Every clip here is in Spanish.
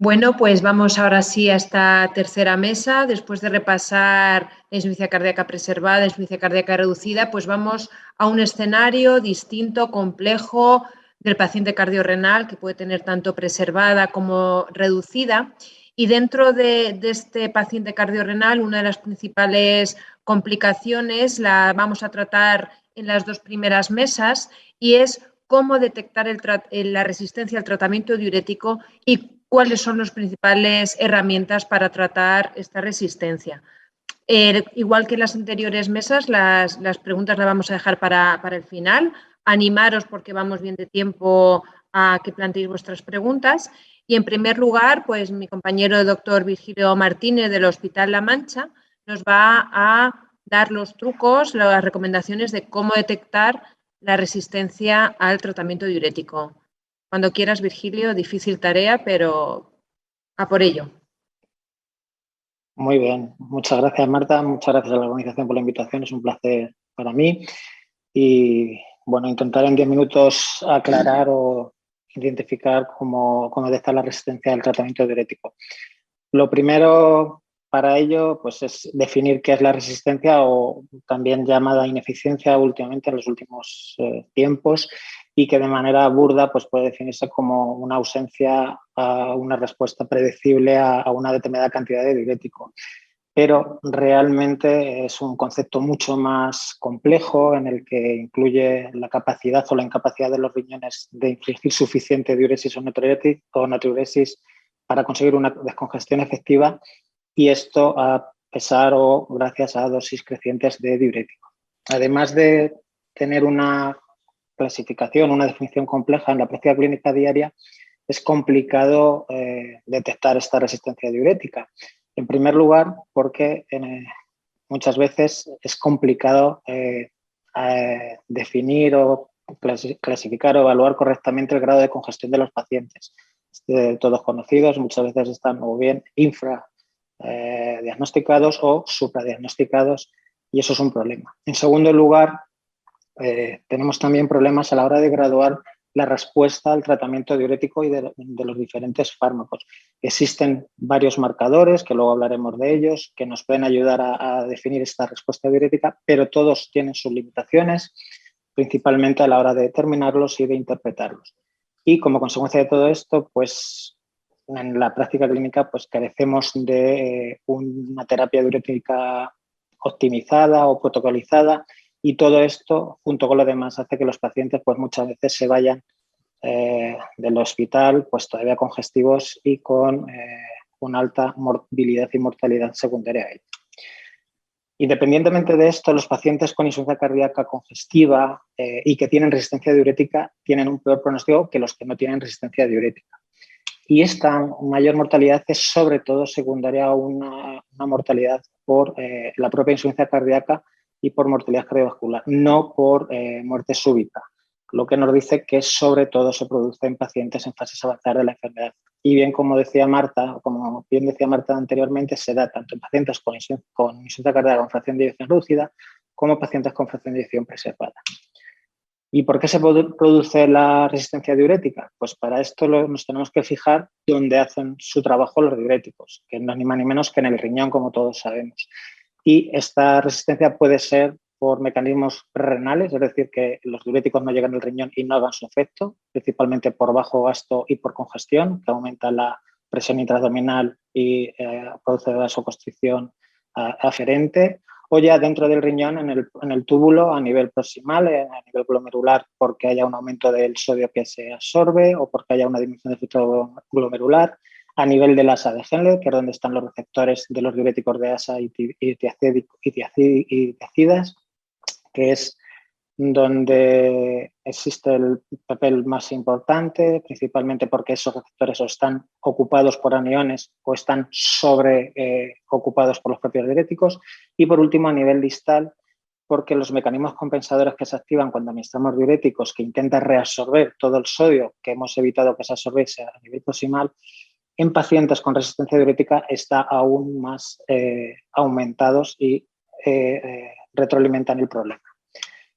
Bueno, pues vamos ahora sí a esta tercera mesa. Después de repasar la insuficiencia cardíaca preservada, insuficiencia cardíaca reducida, pues vamos a un escenario distinto, complejo, del paciente cardiorrenal, que puede tener tanto preservada como reducida. Y dentro de este paciente cardiorrenal, una de las principales complicaciones la vamos a tratar en las dos primeras mesas y es cómo detectar la resistencia al tratamiento diurético y cuáles son las principales herramientas para tratar esta resistencia. Igual que en las anteriores mesas, las preguntas las vamos a dejar para el final. Animaros porque vamos bien de tiempo a que planteéis vuestras preguntas. Y en primer lugar, pues mi compañero el doctor Virgilio Martínez del Hospital La Mancha nos va a dar los trucos, las recomendaciones de cómo detectar la resistencia al tratamiento diurético. Cuando quieras, Virgilio, difícil tarea, pero a por ello. Muy bien, muchas gracias Marta, muchas gracias a la organización por la invitación, es un placer para mí y bueno, intentar en 10 minutos aclarar o identificar cómo detectar la resistencia al tratamiento diurético. Lo primero para ello pues, es definir qué es la resistencia o también llamada ineficiencia últimamente en los últimos tiempos y que de manera burda pues, puede definirse como una ausencia a una respuesta predecible a una determinada cantidad de diurético. Pero realmente es un concepto mucho más complejo en el que incluye la capacidad o la incapacidad de los riñones de infligir suficiente diuresis o natriuresis para conseguir una descongestión efectiva y esto a pesar o gracias a dosis crecientes de diurético. Además de tener una clasificación, una definición compleja en la práctica clínica diaria, es complicado detectar esta resistencia diurética. En primer lugar, porque muchas veces es complicado definir o clasificar o evaluar correctamente el grado de congestión de los pacientes. Todos conocidos, muchas veces están o bien infradiagnosticados o supradiagnosticados y eso es un problema. En segundo lugar, tenemos también problemas a la hora de graduar la respuesta al tratamiento diurético y de los diferentes fármacos. Existen varios marcadores, que luego hablaremos de ellos, que nos pueden ayudar a definir esta respuesta diurética, pero todos tienen sus limitaciones, principalmente a la hora de determinarlos y de interpretarlos. Y como consecuencia de todo esto, pues en la práctica clínica pues carecemos de una terapia diurética optimizada o protocolizada y todo esto, junto con lo demás, hace que los pacientes pues, muchas veces se vayan del hospital pues, todavía congestivos y con una alta morbilidad y mortalidad secundaria a ello. Independientemente de esto, los pacientes con insuficiencia cardíaca congestiva y que tienen resistencia diurética tienen un peor pronóstico que los que no tienen resistencia diurética. Y esta mayor mortalidad es sobre todo secundaria a una mortalidad por la propia insuficiencia cardíaca y por mortalidad cardiovascular, no por muerte súbita, lo que nos dice que sobre todo se produce en pacientes en fases avanzadas de la enfermedad. Y bien, como decía Marta, anteriormente, se da tanto en pacientes con insuficiencia cardíaca con fracción de eyección reducida como pacientes con fracción de eyección preservada. ¿Y por qué se produce la resistencia diurética? Pues para esto nos tenemos que fijar dónde hacen su trabajo los diuréticos, que no es ni más ni menos que en el riñón, como todos sabemos. Y esta resistencia puede ser por mecanismos renales, es decir, que los diuréticos no llegan al riñón y no hagan su efecto, principalmente por bajo gasto y por congestión, que aumenta la presión intraabdominal y produce vasoconstricción aferente, o ya dentro del riñón en el túbulo a nivel proximal, a nivel glomerular, porque haya un aumento del sodio que se absorbe o porque haya una disminución del filtro glomerular, a nivel del asa de Henle, que es donde están los receptores de los diuréticos de asa y tiacidas, que es donde existe el papel más importante, principalmente porque esos receptores o están ocupados por aniones o están ocupados por los propios diuréticos. Y por último, a nivel distal, porque los mecanismos compensadores que se activan cuando administramos diuréticos, que intentan reabsorber todo el sodio que hemos evitado que se absorbiese a nivel proximal, en pacientes con resistencia diurética está aún más aumentados y retroalimentan el problema.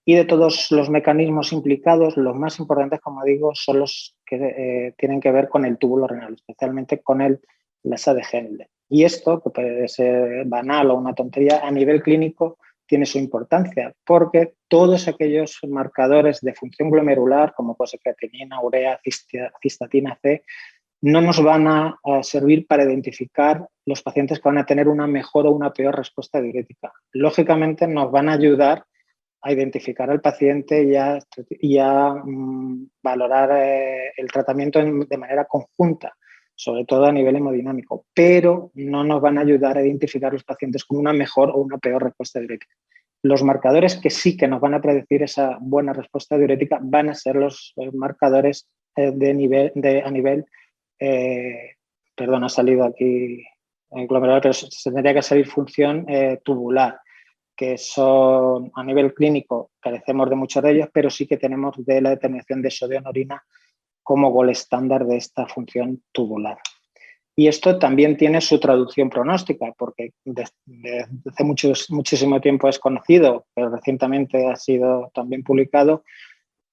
Y de todos los mecanismos implicados, los más importantes, como digo, son los que tienen que ver con el túbulo renal, especialmente con la asa de Hendle. Y esto, que puede ser banal o una tontería, a nivel clínico tiene su importancia, porque todos aquellos marcadores de función glomerular, como puede ser creatinina, urea, cistatina C, no nos van a servir para identificar los pacientes que van a tener una mejor o una peor respuesta diurética. Lógicamente, nos van a ayudar a identificar al paciente y a valorar el tratamiento de manera conjunta, sobre todo a nivel hemodinámico, pero no nos van a ayudar a identificar los pacientes con una mejor o una peor respuesta diurética. Los marcadores que sí que nos van a predecir esa buena respuesta diurética van a ser los marcadores a nivel, perdón, ha salido aquí el glomerular, pero se tendría que salir función tubular, que son a nivel clínico, carecemos de muchos de ellos, pero sí que tenemos de la determinación de sodio en orina como gol estándar de esta función tubular. Y esto también tiene su traducción pronóstica, porque desde hace muchísimo tiempo es conocido, pero recientemente ha sido también publicado,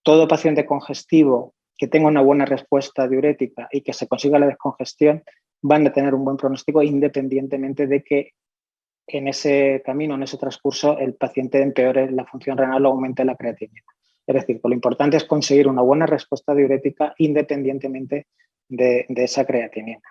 todo paciente congestivo que tenga una buena respuesta diurética y que se consiga la descongestión van a tener un buen pronóstico independientemente de que en ese camino, en ese transcurso, el paciente empeore la función renal o aumente la creatinina. Es decir, lo importante es conseguir una buena respuesta diurética independientemente de esa creatinina.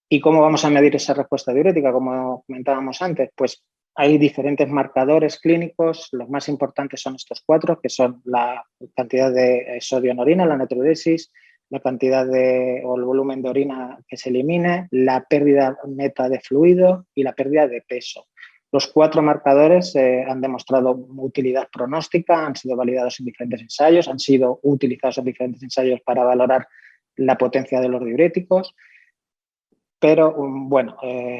¿Y cómo vamos a medir esa respuesta diurética? Como comentábamos antes, pues hay diferentes marcadores clínicos. Los más importantes son estos 4, que son la cantidad de sodio en orina, la natriuresis, la cantidad o el volumen de orina que se elimine, la pérdida neta de fluido y la pérdida de peso. Los 4 marcadores han demostrado utilidad pronóstica, han sido validados en diferentes ensayos, han sido utilizados en diferentes ensayos para valorar la potencia de los diuréticos. Pero, bueno,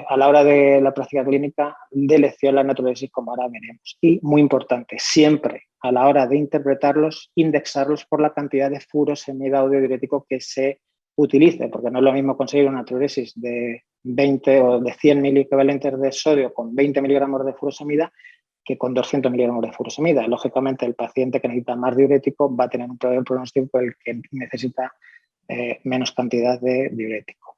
a la hora de la práctica clínica, de elección la natriuresis, como ahora veremos. Y, muy importante, siempre a la hora de interpretarlos, indexarlos por la cantidad de furosemida o de diurético que se utilice, porque no es lo mismo conseguir una natriuresis de 20 o de 100 miliequivalentes de sodio con 20 miligramos de furosemida que con 200 miligramos de furosemida. Lógicamente, el paciente que necesita más diurético va a tener un peor pronóstico que el que necesita menos cantidad de diurético.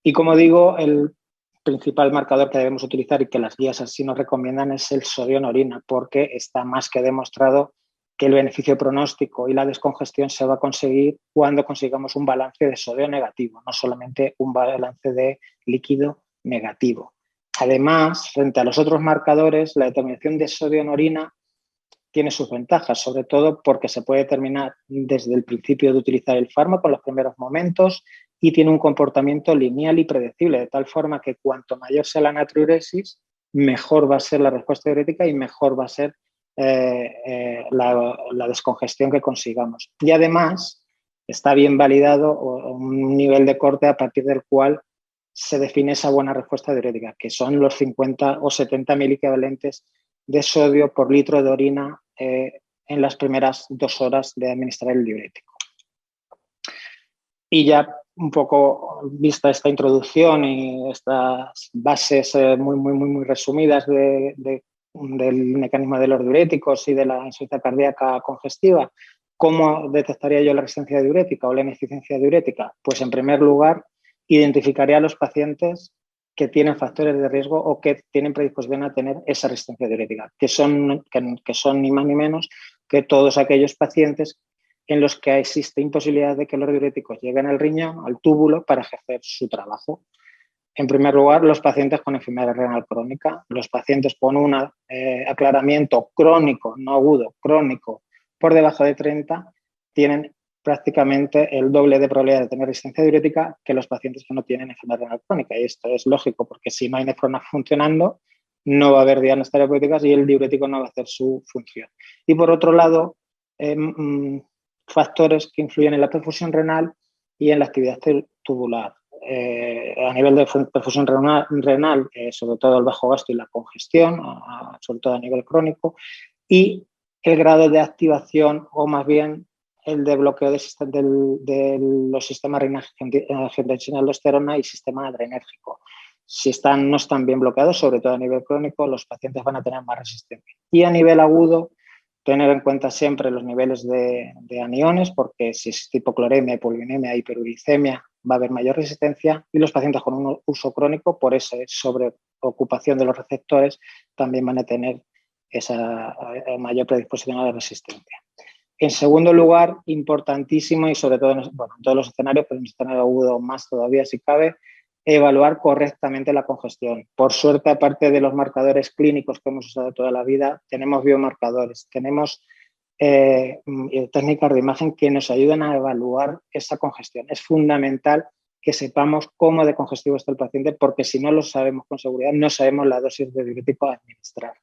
Y como digo, el principal marcador que debemos utilizar y que las guías así nos recomiendan es el sodio en orina, porque está más que demostrado que el beneficio pronóstico y la descongestión se va a conseguir cuando consigamos un balance de sodio negativo, no solamente un balance de líquido negativo. Además, frente a los otros marcadores, la determinación de sodio en orina tiene sus ventajas, sobre todo porque se puede determinar desde el principio de utilizar el fármaco en los primeros momentos y tiene un comportamiento lineal y predecible, de tal forma que cuanto mayor sea la natriuresis, mejor va a ser la respuesta diurética y mejor va a ser la descongestión que consigamos. Y además está bien validado un nivel de corte a partir del cual se define esa buena respuesta diurética, que son los 50 o 70 miliequivalentes de sodio por litro de orina en las primeras 2 horas de administrar el diurético. Y ya un poco vista esta introducción y estas bases muy resumidas del mecanismo de los diuréticos y de la insuficiencia cardíaca congestiva, ¿cómo detectaría yo la resistencia diurética o la ineficiencia diurética? Pues en primer lugar, identificaría a los pacientes que tienen factores de riesgo o que tienen predisposición a tener esa resistencia diurética, que son ni más ni menos que todos aquellos pacientes en los que existe imposibilidad de que los diuréticos lleguen al riñón, al túbulo, para ejercer su trabajo. En primer lugar, los pacientes con enfermedad renal crónica, los pacientes con un aclaramiento crónico, no agudo, crónico, por debajo de 30, tienen prácticamente el doble de probabilidad de tener resistencia diurética que los pacientes que no tienen enfermedad renal crónica. Y esto es lógico, porque si no hay nefronas funcionando, no va a haber dianas terapéuticas y el diurético no va a hacer su función. Y por otro lado, factores que influyen en la perfusión renal y en la actividad tubular. A nivel de perfusión renal, sobre todo el bajo gasto y la congestión, sobre todo a nivel crónico, y el grado de activación o más bien el de bloqueo de los sistemas renina-angiotensina-aldosterona y sistema adrenérgico. Si no están bien bloqueados, sobre todo a nivel crónico, los pacientes van a tener más resistencia. Y a nivel agudo, tener en cuenta siempre los niveles de aniones, porque si es hipocloremia, hipolinemia, hiperuricemia, va a haber mayor resistencia, y los pacientes con un uso crónico, por esa sobreocupación de los receptores, también van a tener esa mayor predisposición a la resistencia. En segundo lugar, importantísimo, y sobre todo en todos los escenarios, pero en el escenario agudo más todavía si cabe, evaluar correctamente la congestión. Por suerte, aparte de los marcadores clínicos que hemos usado toda la vida, tenemos biomarcadores, tenemos técnicas de imagen que nos ayudan a evaluar esa congestión. Es fundamental que sepamos cómo de congestivo está el paciente, porque si no lo sabemos con seguridad, no sabemos la dosis de diurético a administrar.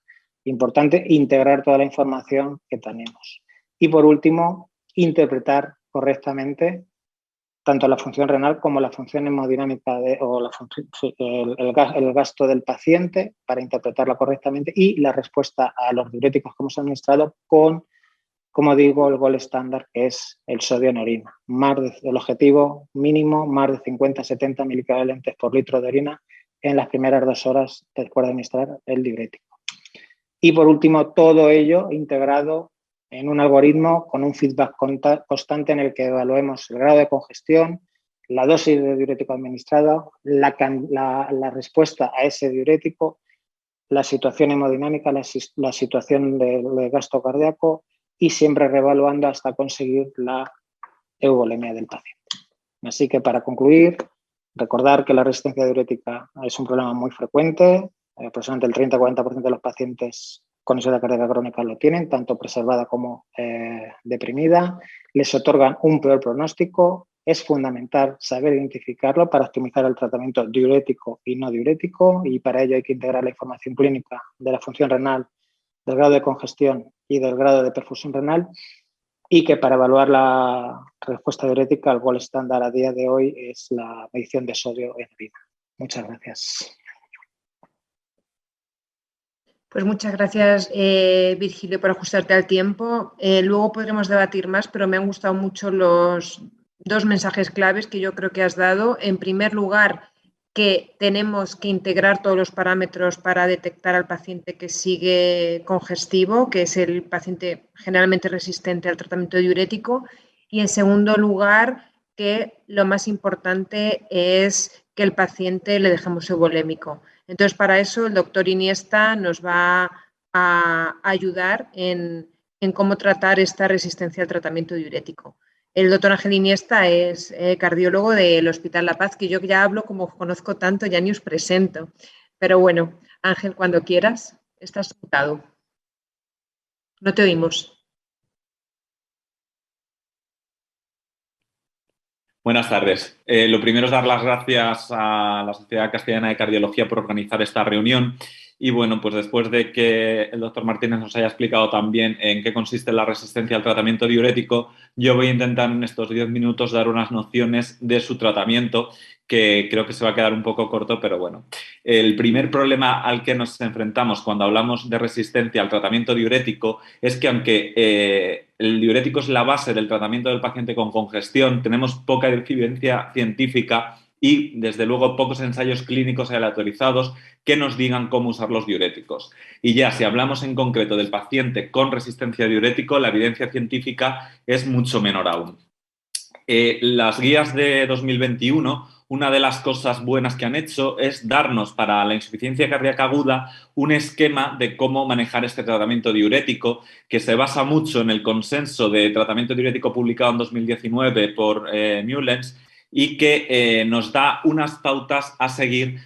Importante integrar toda la información que tenemos. Y por último, interpretar correctamente tanto la función renal como la función hemodinámica el gasto del paciente para interpretarla correctamente y la respuesta a los diuréticos que hemos administrado con, como digo, el gold estándar, que es el sodio en orina. El objetivo mínimo, más de 50-70 miliequivalentes por litro de orina en las primeras 2 horas después de administrar el diurético. Y por último, todo ello integrado en un algoritmo con un feedback constante en el que evaluemos el grado de congestión, la dosis de diurético administrado, la respuesta a ese diurético, la situación hemodinámica, la situación de gasto cardíaco y siempre reevaluando hasta conseguir la euvolemia del paciente. Así que para concluir, recordar que la resistencia diurética es un problema muy frecuente, aproximadamente el 30-40% de los pacientes con insuficiencia cardíaca crónica lo tienen, tanto preservada como deprimida, les otorgan un peor pronóstico. Es fundamental saber identificarlo para optimizar el tratamiento diurético y no diurético, y para ello hay que integrar la información clínica de la función renal, del grado de congestión y del grado de perfusión renal, y que para evaluar la respuesta diurética, el gold estándar a día de hoy es la medición de sodio en orina. Muchas gracias. Pues muchas gracias, Virgilio, por ajustarte al tiempo. Luego podremos debatir más, pero me han gustado mucho los 2 mensajes claves que yo creo que has dado. En primer lugar, que tenemos que integrar todos los parámetros para detectar al paciente que sigue congestivo, que es el paciente generalmente resistente al tratamiento diurético. Y en segundo lugar, que lo más importante es que el paciente le dejemos euvolémico. Entonces, para eso el doctor Iniesta nos va a ayudar en cómo tratar esta resistencia al tratamiento diurético. El doctor Ángel Iniesta es cardiólogo del Hospital La Paz, que yo ya hablo, como os conozco tanto, ya ni os presento. Pero bueno, Ángel, cuando quieras, estás sentado. No te oímos. Buenas tardes. Lo primero es dar las gracias a la Sociedad Castellana de Cardiología por organizar esta reunión. Y bueno, pues después de que el doctor Martínez nos haya explicado también en qué consiste la resistencia al tratamiento diurético, yo voy a intentar en estos 10 minutos dar unas nociones de su tratamiento, que creo que se va a quedar un poco corto, pero bueno. El primer problema al que nos enfrentamos cuando hablamos de resistencia al tratamiento diurético es que aunque el diurético es la base del tratamiento del paciente con congestión, tenemos poca evidencia científica y, desde luego, pocos ensayos clínicos aleatorizados que nos digan cómo usar los diuréticos. Y ya, si hablamos en concreto del paciente con resistencia a diurético, la evidencia científica es mucho menor aún. Las guías de 2021, una de las cosas buenas que han hecho es darnos para la insuficiencia cardíaca aguda un esquema de cómo manejar este tratamiento diurético, que se basa mucho en el consenso de tratamiento diurético publicado en 2019 por Mullens, y que nos da unas pautas a seguir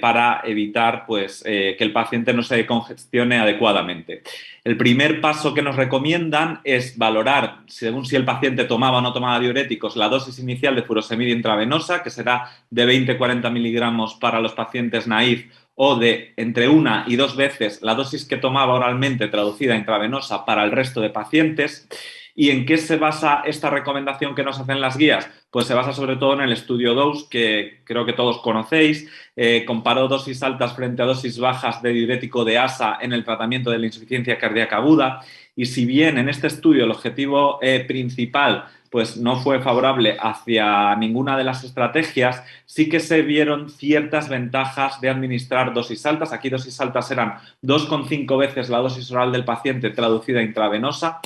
para evitar pues, que el paciente no se congestione adecuadamente. El primer paso que nos recomiendan es valorar, según si el paciente tomaba o no tomaba diuréticos, la dosis inicial de furosemida intravenosa, que será de 20-40 miligramos para los pacientes naïf, o de entre 1 y 2 veces la dosis que tomaba oralmente traducida a intravenosa para el resto de pacientes. ¿Y en qué se basa esta recomendación que nos hacen las guías? Pues se basa sobre todo en el estudio DOSE, que creo que todos conocéis. Comparó dosis altas frente a dosis bajas de diurético de ASA en el tratamiento de la insuficiencia cardíaca aguda y si bien en este estudio el objetivo principal pues no fue favorable hacia ninguna de las estrategias, sí que se vieron ciertas ventajas de administrar dosis altas. Aquí dosis altas eran 2,5 veces la dosis oral del paciente traducida intravenosa.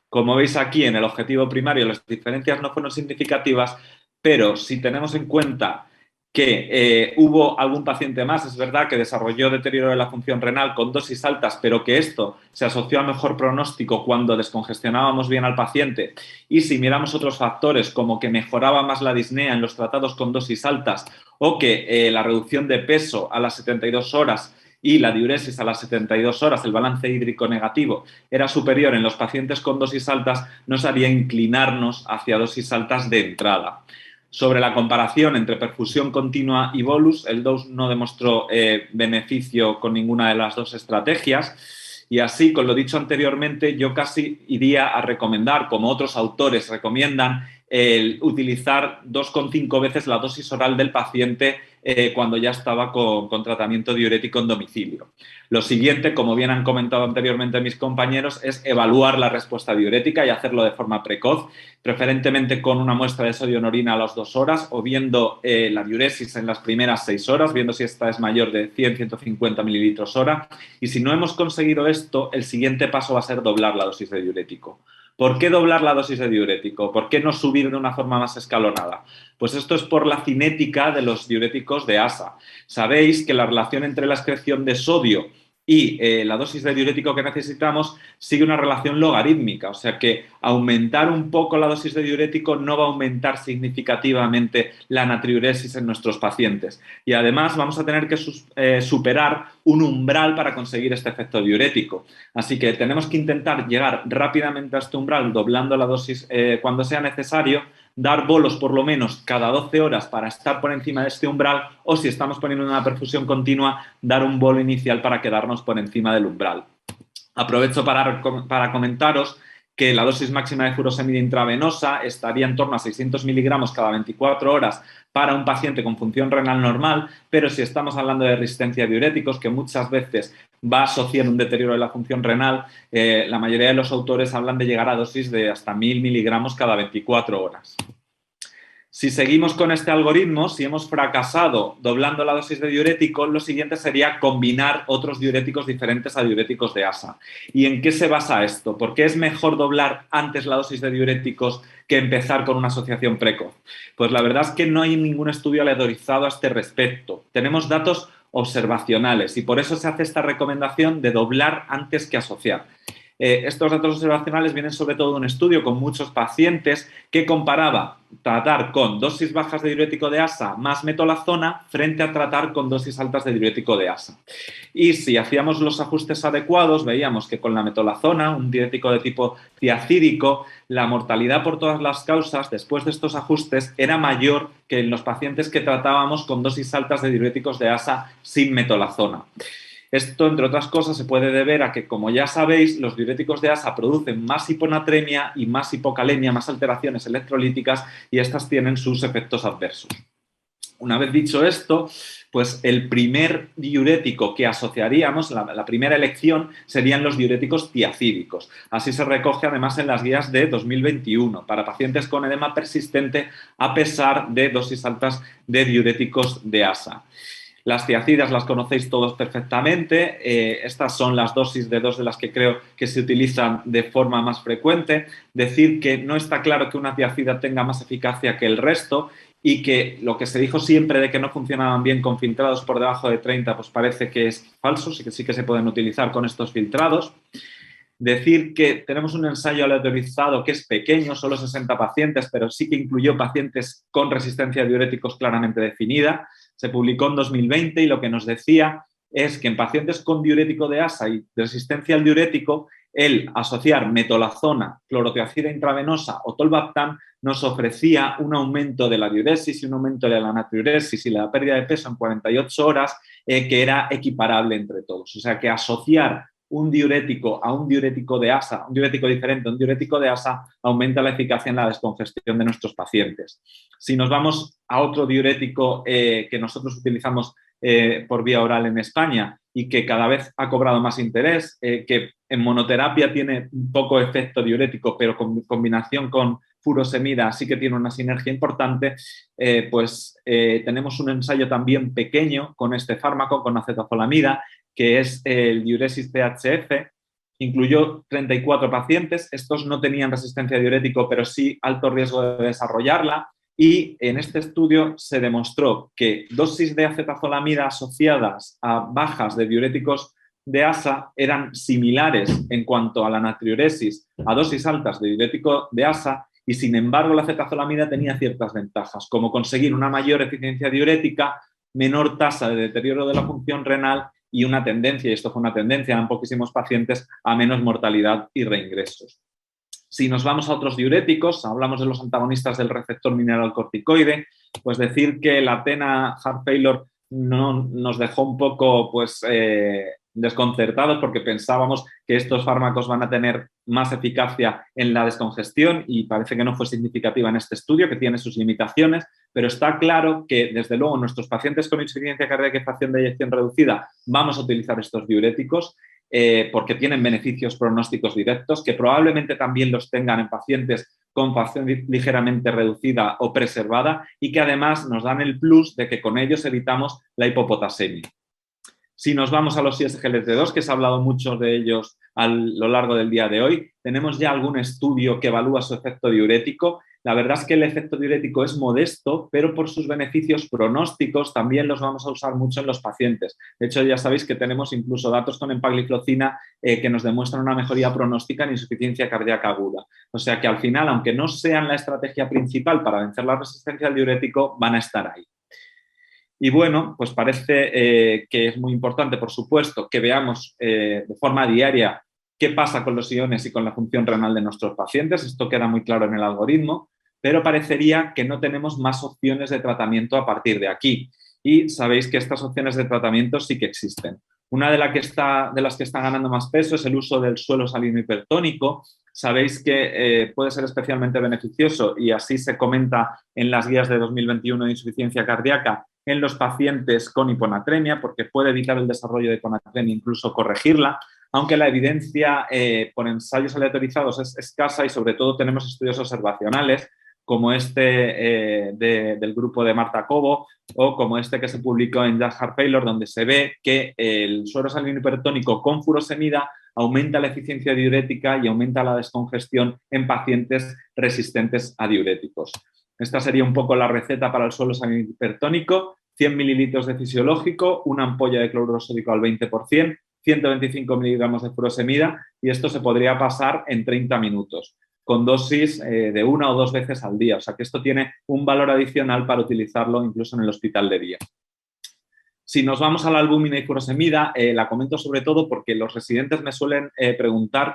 Como veis aquí, en el objetivo primario las diferencias no fueron significativas, pero si tenemos en cuenta que hubo algún paciente más, es verdad, que desarrolló deterioro de la función renal con dosis altas, pero que esto se asoció a mejor pronóstico cuando descongestionábamos bien al paciente. Y si miramos otros factores, como que mejoraba más la disnea en los tratados con dosis altas o que la reducción de peso a las 72 horas y la diuresis a las 72 horas, el balance hídrico negativo, era superior en los pacientes con dosis altas, nos haría inclinarnos hacia dosis altas de entrada. Sobre la comparación entre perfusión continua y bolus, el dose no demostró beneficio con ninguna de las dos estrategias y así, con lo dicho anteriormente, yo casi iría a recomendar, como otros autores recomiendan, utilizar 2,5 veces la dosis oral del paciente cuando ya estaba con tratamiento diurético en domicilio. Lo siguiente, como bien han comentado anteriormente mis compañeros, es evaluar la respuesta diurética y hacerlo de forma precoz, preferentemente con una muestra de sodio en orina a las 2 horas o viendo la diuresis en las primeras 6 horas, viendo si esta es mayor de 100-150 mililitros hora. Y si no hemos conseguido esto, el siguiente paso va a ser doblar la dosis de diurético. ¿Por qué doblar la dosis de diurético? ¿Por qué no subir de una forma más escalonada? Pues esto es por la cinética de los diuréticos de ASA. Sabéis que la relación entre la excreción de sodio y la dosis de diurético que necesitamos sigue una relación logarítmica, o sea que aumentar un poco la dosis de diurético no va a aumentar significativamente la natriuresis en nuestros pacientes. Y además vamos a tener que superar un umbral para conseguir este efecto diurético. Así que tenemos que intentar llegar rápidamente a este umbral doblando la dosis cuando sea necesario, dar bolos por lo menos cada 12 horas para estar por encima de este umbral o si estamos poniendo una perfusión continua, dar un bolo inicial para quedarnos por encima del umbral. Aprovecho para comentaros que la dosis máxima de furosemida intravenosa estaría en torno a 600 miligramos cada 24 horas para un paciente con función renal normal, pero si estamos hablando de resistencia a diuréticos, que muchas veces va asociado a un deterioro de la función renal, la mayoría de los autores hablan de llegar a dosis de hasta 1000 miligramos cada 24 horas. Si seguimos con este algoritmo, si hemos fracasado doblando la dosis de diurético, lo siguiente sería combinar otros diuréticos diferentes a diuréticos de ASA. ¿Y en qué se basa esto? ¿Por qué es mejor doblar antes la dosis de diuréticos que empezar con una asociación precoz? Pues la verdad es que no hay ningún estudio aleatorizado a este respecto. Tenemos datos observacionales y por eso se hace esta recomendación de doblar antes que asociar. Estos datos observacionales vienen sobre todo de un estudio con muchos pacientes que comparaba tratar con dosis bajas de diurético de ASA más metolazona frente a tratar con dosis altas de diurético de ASA. Y si hacíamos los ajustes adecuados, veíamos que con la metolazona, un diurético de tipo tiacídico, la mortalidad por todas las causas después de estos ajustes era mayor que en los pacientes que tratábamos con dosis altas de diuréticos de ASA sin metolazona. Esto, entre otras cosas, se puede deber a que, como ya sabéis, los diuréticos de ASA producen más hiponatremia y más hipocalemia, más alteraciones electrolíticas y estas tienen sus efectos adversos. Una vez dicho esto, pues el primer diurético que asociaríamos, la primera elección, serían los diuréticos tiacídicos. Así se recoge además en las guías de 2021 para pacientes con edema persistente a pesar de dosis altas de diuréticos de ASA. Las tiacidas las conocéis todos perfectamente. Estas son las dosis de dos de las que creo que se utilizan de forma más frecuente. Decir que no está claro que una tiacida tenga más eficacia que el resto y que lo que se dijo siempre de que no funcionaban bien con filtrados por debajo de 30, pues parece que es falso, sí que se pueden utilizar con estos filtrados. Decir que tenemos un ensayo aleatorizado que es pequeño, solo 60 pacientes, pero sí que incluyó pacientes con resistencia a diuréticos claramente definida. Se publicó en 2020 y lo que nos decía es que en pacientes con diurético de ASA y resistencia al diurético, el asociar metolazona, clorotiazida intravenosa o tolvaptan nos ofrecía un aumento de la diuresis y un aumento de la natriuresis y la pérdida de peso en 48 horas que era equiparable entre todos. O sea que asociar un diurético a un diurético de ASA, un diurético diferente a un diurético de ASA, aumenta la eficacia en la descongestión de nuestros pacientes. Si nos vamos a otro diurético que nosotros utilizamos por vía oral en España, y que cada vez ha cobrado más interés, que en monoterapia tiene un poco efecto diurético, pero con combinación con furosemida sí que tiene una sinergia importante, tenemos un ensayo también pequeño con este fármaco, con acetazolamida, que es el diuresis THF. Incluyó 34 pacientes, estos no tenían resistencia a diurético, pero sí alto riesgo de desarrollarla. Y en este estudio se demostró que dosis de acetazolamida asociadas a bajas de diuréticos de ASA eran similares en cuanto a la natriuresis a dosis altas de diurético de ASA, y sin embargo la acetazolamida tenía ciertas ventajas, como conseguir una mayor eficiencia diurética, menor tasa de deterioro de la función renal y una tendencia, y esto fue una tendencia en poquísimos pacientes, a menos mortalidad y reingresos. Si nos vamos a otros diuréticos, hablamos de los antagonistas del receptor mineralocorticoide, pues decir que la Athena Heart Failure no nos dejó un poco desconcertados, porque pensábamos que estos fármacos van a tener más eficacia en la descongestión, y parece que no fue significativa en este estudio, que tiene sus limitaciones, pero está claro que desde luego en nuestros pacientes con insuficiencia cardíaca y fracción de eyección reducida vamos a utilizar estos diuréticos, porque tienen beneficios pronósticos directos, que probablemente también los tengan en pacientes con fracción ligeramente reducida o preservada, y que además nos dan el plus de que con ellos evitamos la hipopotasemia. Si nos vamos a los SGLT2, que se ha hablado mucho de ellos a lo largo del día de hoy, tenemos ya algún estudio que evalúa su efecto diurético. La verdad es que el efecto diurético es modesto, pero por sus beneficios pronósticos también los vamos a usar mucho en los pacientes. De hecho, ya sabéis que tenemos incluso datos con empagliflozina que nos demuestran una mejoría pronóstica en insuficiencia cardíaca aguda. O sea que al final, aunque no sean la estrategia principal para vencer la resistencia al diurético, van a estar ahí. Y bueno, pues parece que es muy importante, por supuesto, que veamos de forma diaria qué pasa con los iones y con la función renal de nuestros pacientes. Esto queda muy claro en el algoritmo, pero parecería que no tenemos más opciones de tratamiento a partir de aquí. Y sabéis que estas opciones de tratamiento sí que existen. Una de las que está ganando más peso es el uso del suero salino hipertónico. Sabéis que puede ser especialmente beneficioso, y así se comenta en las guías de 2021 de insuficiencia cardíaca, en los pacientes con hiponatremia, porque puede evitar el desarrollo de hiponatremia, incluso corregirla, aunque la evidencia por ensayos aleatorizados es escasa, y sobre todo tenemos estudios observacionales como este del grupo de Marta Cobo, o como este que se publicó en Just Heart Failure, donde se ve que el suero salino hipertónico con furosemida aumenta la eficiencia diurética y aumenta la descongestión en pacientes resistentes a diuréticos. Esta sería un poco la receta para el suero salino hipertónico: 100 mililitros de fisiológico, una ampolla de cloruro sódico al 20%, 125 miligramos de furosemida, y esto se podría pasar en 30 minutos, con dosis de 1 o 2 veces al día. O sea que esto tiene un valor adicional para utilizarlo incluso en el hospital de día. Si nos vamos a la albúmina y furosemida, la comento sobre todo porque los residentes me suelen preguntar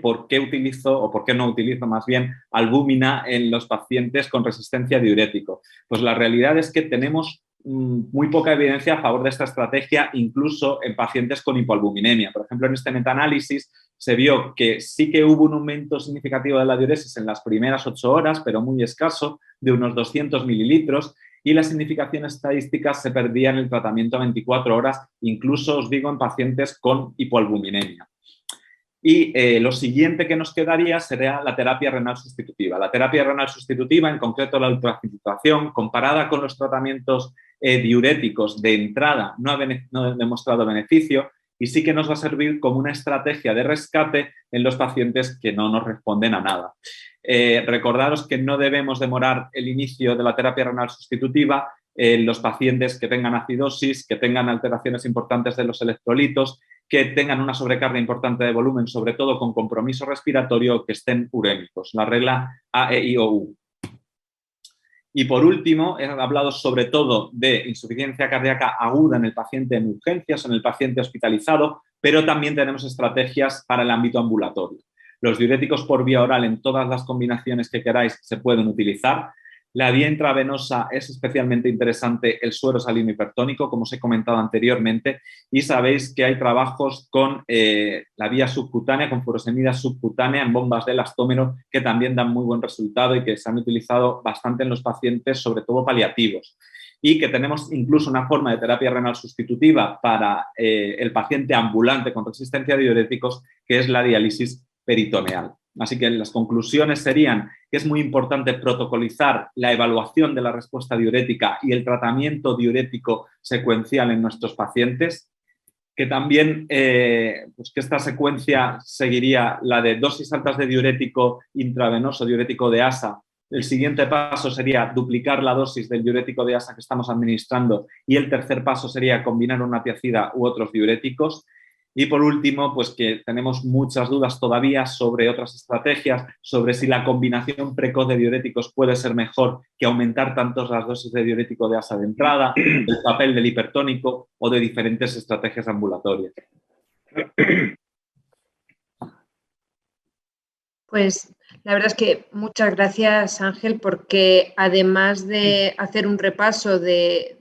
por qué utilizo, o por qué no utilizo más bien, albúmina en los pacientes con resistencia a diurético. Pues la realidad es que tenemos muy poca evidencia a favor de esta estrategia, incluso en pacientes con hipoalbuminemia. Por ejemplo, en este metaanálisis se vio que sí que hubo un aumento significativo de la diuresis en las primeras 8 horas, pero muy escaso, de unos 200 mililitros, y la significación estadística se perdía en el tratamiento a 24 horas, incluso, os digo, en pacientes con hipoalbuminemia. Y lo siguiente que nos quedaría sería la terapia renal sustitutiva. La terapia renal sustitutiva, en concreto la ultrafiltración, comparada con los tratamientos diuréticos de entrada, no ha demostrado beneficio, y sí que nos va a servir como una estrategia de rescate en los pacientes que no nos responden a nada. Recordaros que no debemos demorar el inicio de la terapia renal sustitutiva en los pacientes que tengan acidosis, que tengan alteraciones importantes de los electrolitos, que tengan una sobrecarga importante de volumen, sobre todo con compromiso respiratorio, que estén urémicos. La regla AEIOU. Y por último, he hablado sobre todo de insuficiencia cardíaca aguda en el paciente en urgencias, en el paciente hospitalizado, pero también tenemos estrategias para el ámbito ambulatorio. Los diuréticos por vía oral en todas las combinaciones que queráis se pueden utilizar. La vía intravenosa es especialmente interesante el suero salino hipertónico, como os he comentado anteriormente, y sabéis que hay trabajos con la vía subcutánea, con furosemida subcutánea en bombas de elastómero, que también dan muy buen resultado y que se han utilizado bastante en los pacientes, sobre todo paliativos. y que tenemos incluso una forma de terapia renal sustitutiva para el paciente ambulante con resistencia a diuréticos, que es la diálisis peritoneal. Así que las conclusiones serían que es muy importante protocolizar la evaluación de la respuesta diurética y el tratamiento diurético secuencial en nuestros pacientes, que también pues que esta secuencia seguiría la de dosis altas de diurético intravenoso, diurético de ASA. El siguiente paso sería duplicar la dosis del diurético de ASA que estamos administrando y el tercer paso sería combinar una tiacida u otros diuréticos. Y por último, pues que tenemos muchas dudas todavía sobre otras estrategias, sobre si la combinación precoz de diuréticos puede ser mejor que aumentar tanto las dosis de diurético de ASA de entrada, el papel del hipertónico o de diferentes estrategias ambulatorias. Pues la verdad es que muchas gracias, Ángel, porque además de hacer un repaso de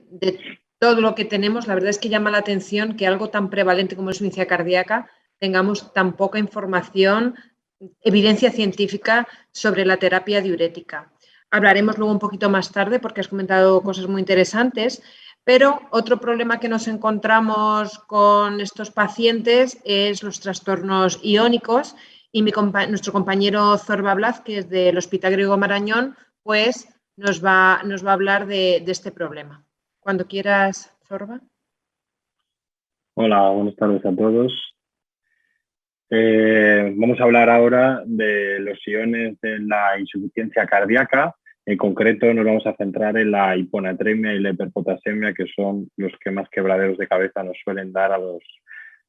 todo lo que tenemos, la verdad es que llama la atención que algo tan prevalente como la insuficiencia cardíaca tengamos tan poca información, evidencia científica sobre la terapia diurética. Hablaremos luego un poquito más tarde porque has comentado cosas muy interesantes, pero otro problema que nos encontramos con estos pacientes es los trastornos iónicos y nuestro compañero Zorba Blázquez del Hospital Griego Marañón pues nos va a hablar de este problema. Cuando quieras, Zorba. Hola, buenas tardes a todos. Vamos a hablar ahora de los iones de la insuficiencia cardíaca. En concreto nos vamos a centrar en la hiponatremia y la hiperpotasemia, que son los que más quebraderos de cabeza nos suelen dar a los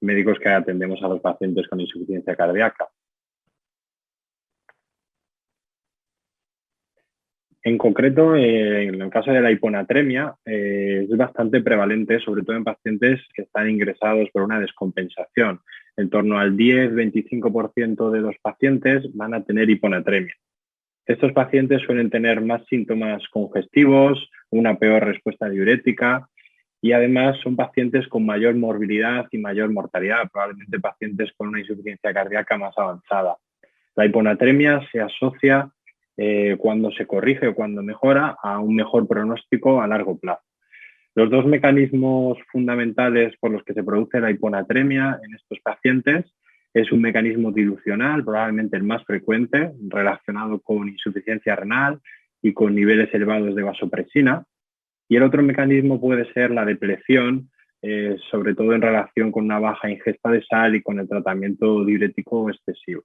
médicos que atendemos a los pacientes con insuficiencia cardíaca. En concreto, en el caso de la hiponatremia, es bastante prevalente, sobre todo en pacientes que están ingresados por una descompensación. En torno al 10-25% de los pacientes van a tener hiponatremia. Estos pacientes suelen tener más síntomas congestivos, una peor respuesta diurética y además son pacientes con mayor morbilidad y mayor mortalidad, probablemente pacientes con una insuficiencia cardíaca más avanzada. La hiponatremia se asocia cuando se corrige o cuando mejora a un mejor pronóstico a largo plazo. Los dos mecanismos fundamentales por los que se produce la hiponatremia en estos pacientes es un mecanismo dilucional, probablemente el más frecuente, relacionado con insuficiencia renal y con niveles elevados de vasopresina. Y el otro mecanismo puede ser la depleción, sobre todo en relación con una baja ingesta de sal y con el tratamiento diurético excesivo.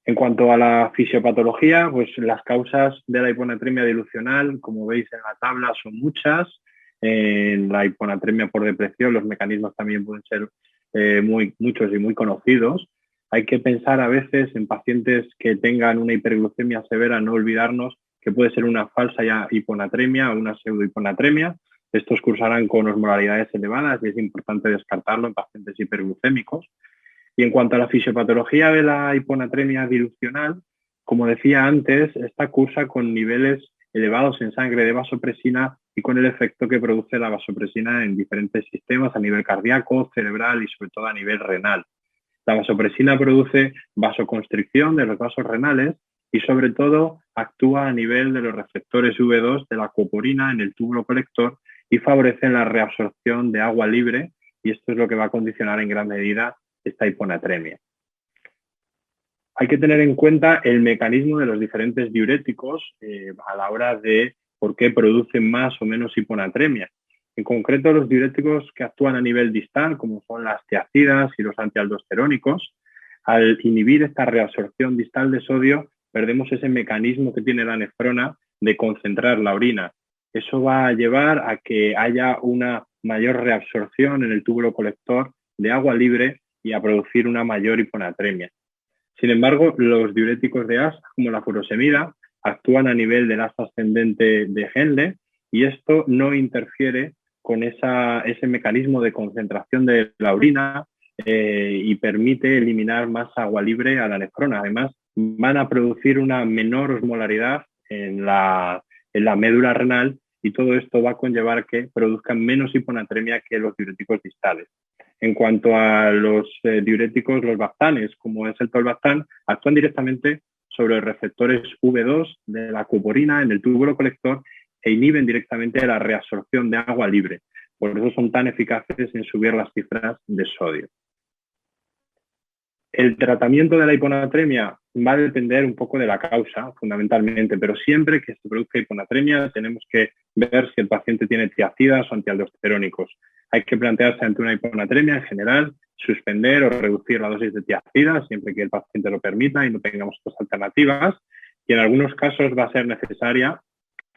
En cuanto a la fisiopatología, pues las causas de la hiponatremia dilucional, como veis en la tabla, son muchas. En la hiponatremia por depresión los mecanismos también pueden ser muchos y muy conocidos. Hay que pensar a veces en pacientes que tengan una hiperglucemia severa, no olvidarnos que puede ser una falsa hiponatremia o una pseudohiponatremia. Estos cursarán con osmolaridades elevadas y es importante descartarlo en pacientes hiperglucémicos. Y en cuanto a la fisiopatología de la hiponatremia dilucional, como decía antes, esta cursa con niveles elevados en sangre de vasopresina y con el efecto que produce la vasopresina en diferentes sistemas a nivel cardíaco, cerebral y sobre todo a nivel renal. La vasopresina produce vasoconstricción de los vasos renales y sobre todo actúa a nivel de los receptores V2 de la aquaporina en el túbulo colector y favorece la reabsorción de agua libre, y esto es lo que va a condicionar en gran medida esta hiponatremia. Hay que tener en cuenta el mecanismo de los diferentes diuréticos a la hora de por qué producen más o menos hiponatremia. En concreto, los diuréticos que actúan a nivel distal, como son las tiacidas y los antialdosterónicos, al inhibir esta reabsorción distal de sodio, perdemos ese mecanismo que tiene la nefrona de concentrar la orina. Eso va a llevar a que haya una mayor reabsorción en el túbulo colector de agua libre y a producir una mayor hiponatremia. Sin embargo, los diuréticos de ASA, como la furosemida, actúan a nivel del asa ascendente de Henle y esto no interfiere con ese mecanismo de concentración de la orina y permite eliminar más agua libre a la nefrona. Además, van a producir una menor osmolaridad en la médula renal y todo esto va a conllevar que produzcan menos hiponatremia que los diuréticos distales. En cuanto a los diuréticos, los bactanes, como es el tolvaptan, actúan directamente sobre los receptores V2 de la aquaporina en el túbulo colector e inhiben directamente la reabsorción de agua libre. Por eso son tan eficaces en subir las cifras de sodio. El tratamiento de la hiponatremia va a depender un poco de la causa, fundamentalmente, pero siempre que se produzca hiponatremia tenemos que ver si el paciente tiene tiacidas o antialdosterónicos. Hay que plantearse ante una hiponatremia en general, suspender o reducir la dosis de tiacidas siempre que el paciente lo permita y no tengamos otras alternativas. Y en algunos casos va a ser necesaria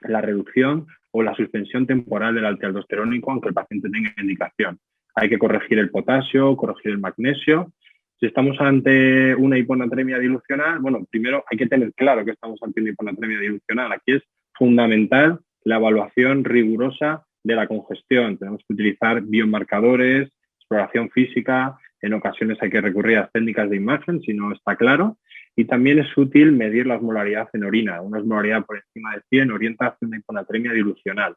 la reducción o la suspensión temporal del antialdosterónico, aunque el paciente tenga indicación. Hay que corregir el potasio, corregir el magnesio. Si estamos ante una hiponatremia dilucional, bueno, primero hay que tener claro que estamos ante una hiponatremia dilucional. Aquí es fundamental la evaluación rigurosa de la congestión. Tenemos que utilizar biomarcadores, exploración física. En ocasiones hay que recurrir a las técnicas de imagen si no está claro. Y también es útil medir la osmolaridad en orina. Una osmolaridad por encima de 100 orienta hacia una hiponatremia dilucional.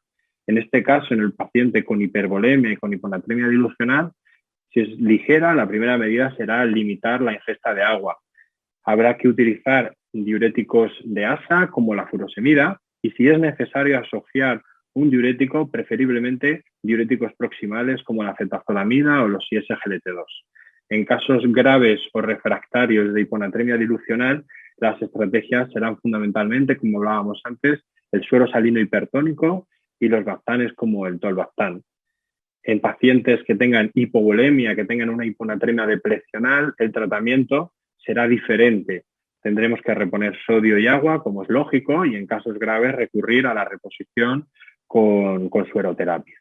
En este caso, en el paciente con hipervolemia y con hiponatremia dilucional, si es ligera, la primera medida será limitar la ingesta de agua. Habrá que utilizar diuréticos de asa como la furosemida y si es necesario asociar un diurético, preferiblemente diuréticos proximales como la cetazolamida o los ISGLT2. En casos graves o refractarios de hiponatremia dilucional, las estrategias serán fundamentalmente, como hablábamos antes, el suero salino hipertónico y los bactanes como el tolbactán. En pacientes que tengan hipovolemia, que tengan una hiponatremia deplecional, el tratamiento será diferente. Tendremos que reponer sodio y agua, como es lógico, y en casos graves recurrir a la reposición con sueroterapia.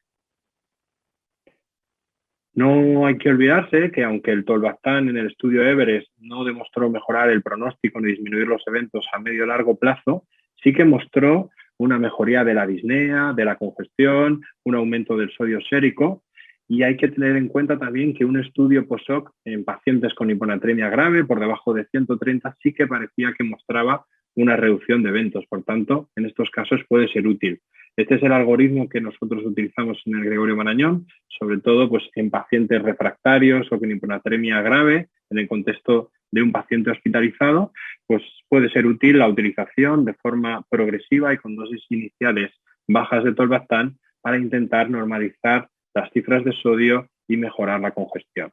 No hay que olvidarse que aunque el tolbactán en el estudio Everest no demostró mejorar el pronóstico ni disminuir los eventos a medio y largo plazo, sí que mostró una mejoría de la disnea, de la congestión, un aumento del sodio sérico y hay que tener en cuenta también que un estudio post-hoc en pacientes con hiponatremia grave por debajo de 130 sí que parecía que mostraba una reducción de eventos. Por tanto, en estos casos puede ser útil. Este es el algoritmo que nosotros utilizamos en el Gregorio Marañón, sobre todo pues, en pacientes refractarios o con hiponatremia grave, en el contexto de un paciente hospitalizado, pues puede ser útil la utilización de forma progresiva y con dosis iniciales bajas de tolbactán para intentar normalizar las cifras de sodio y mejorar la congestión.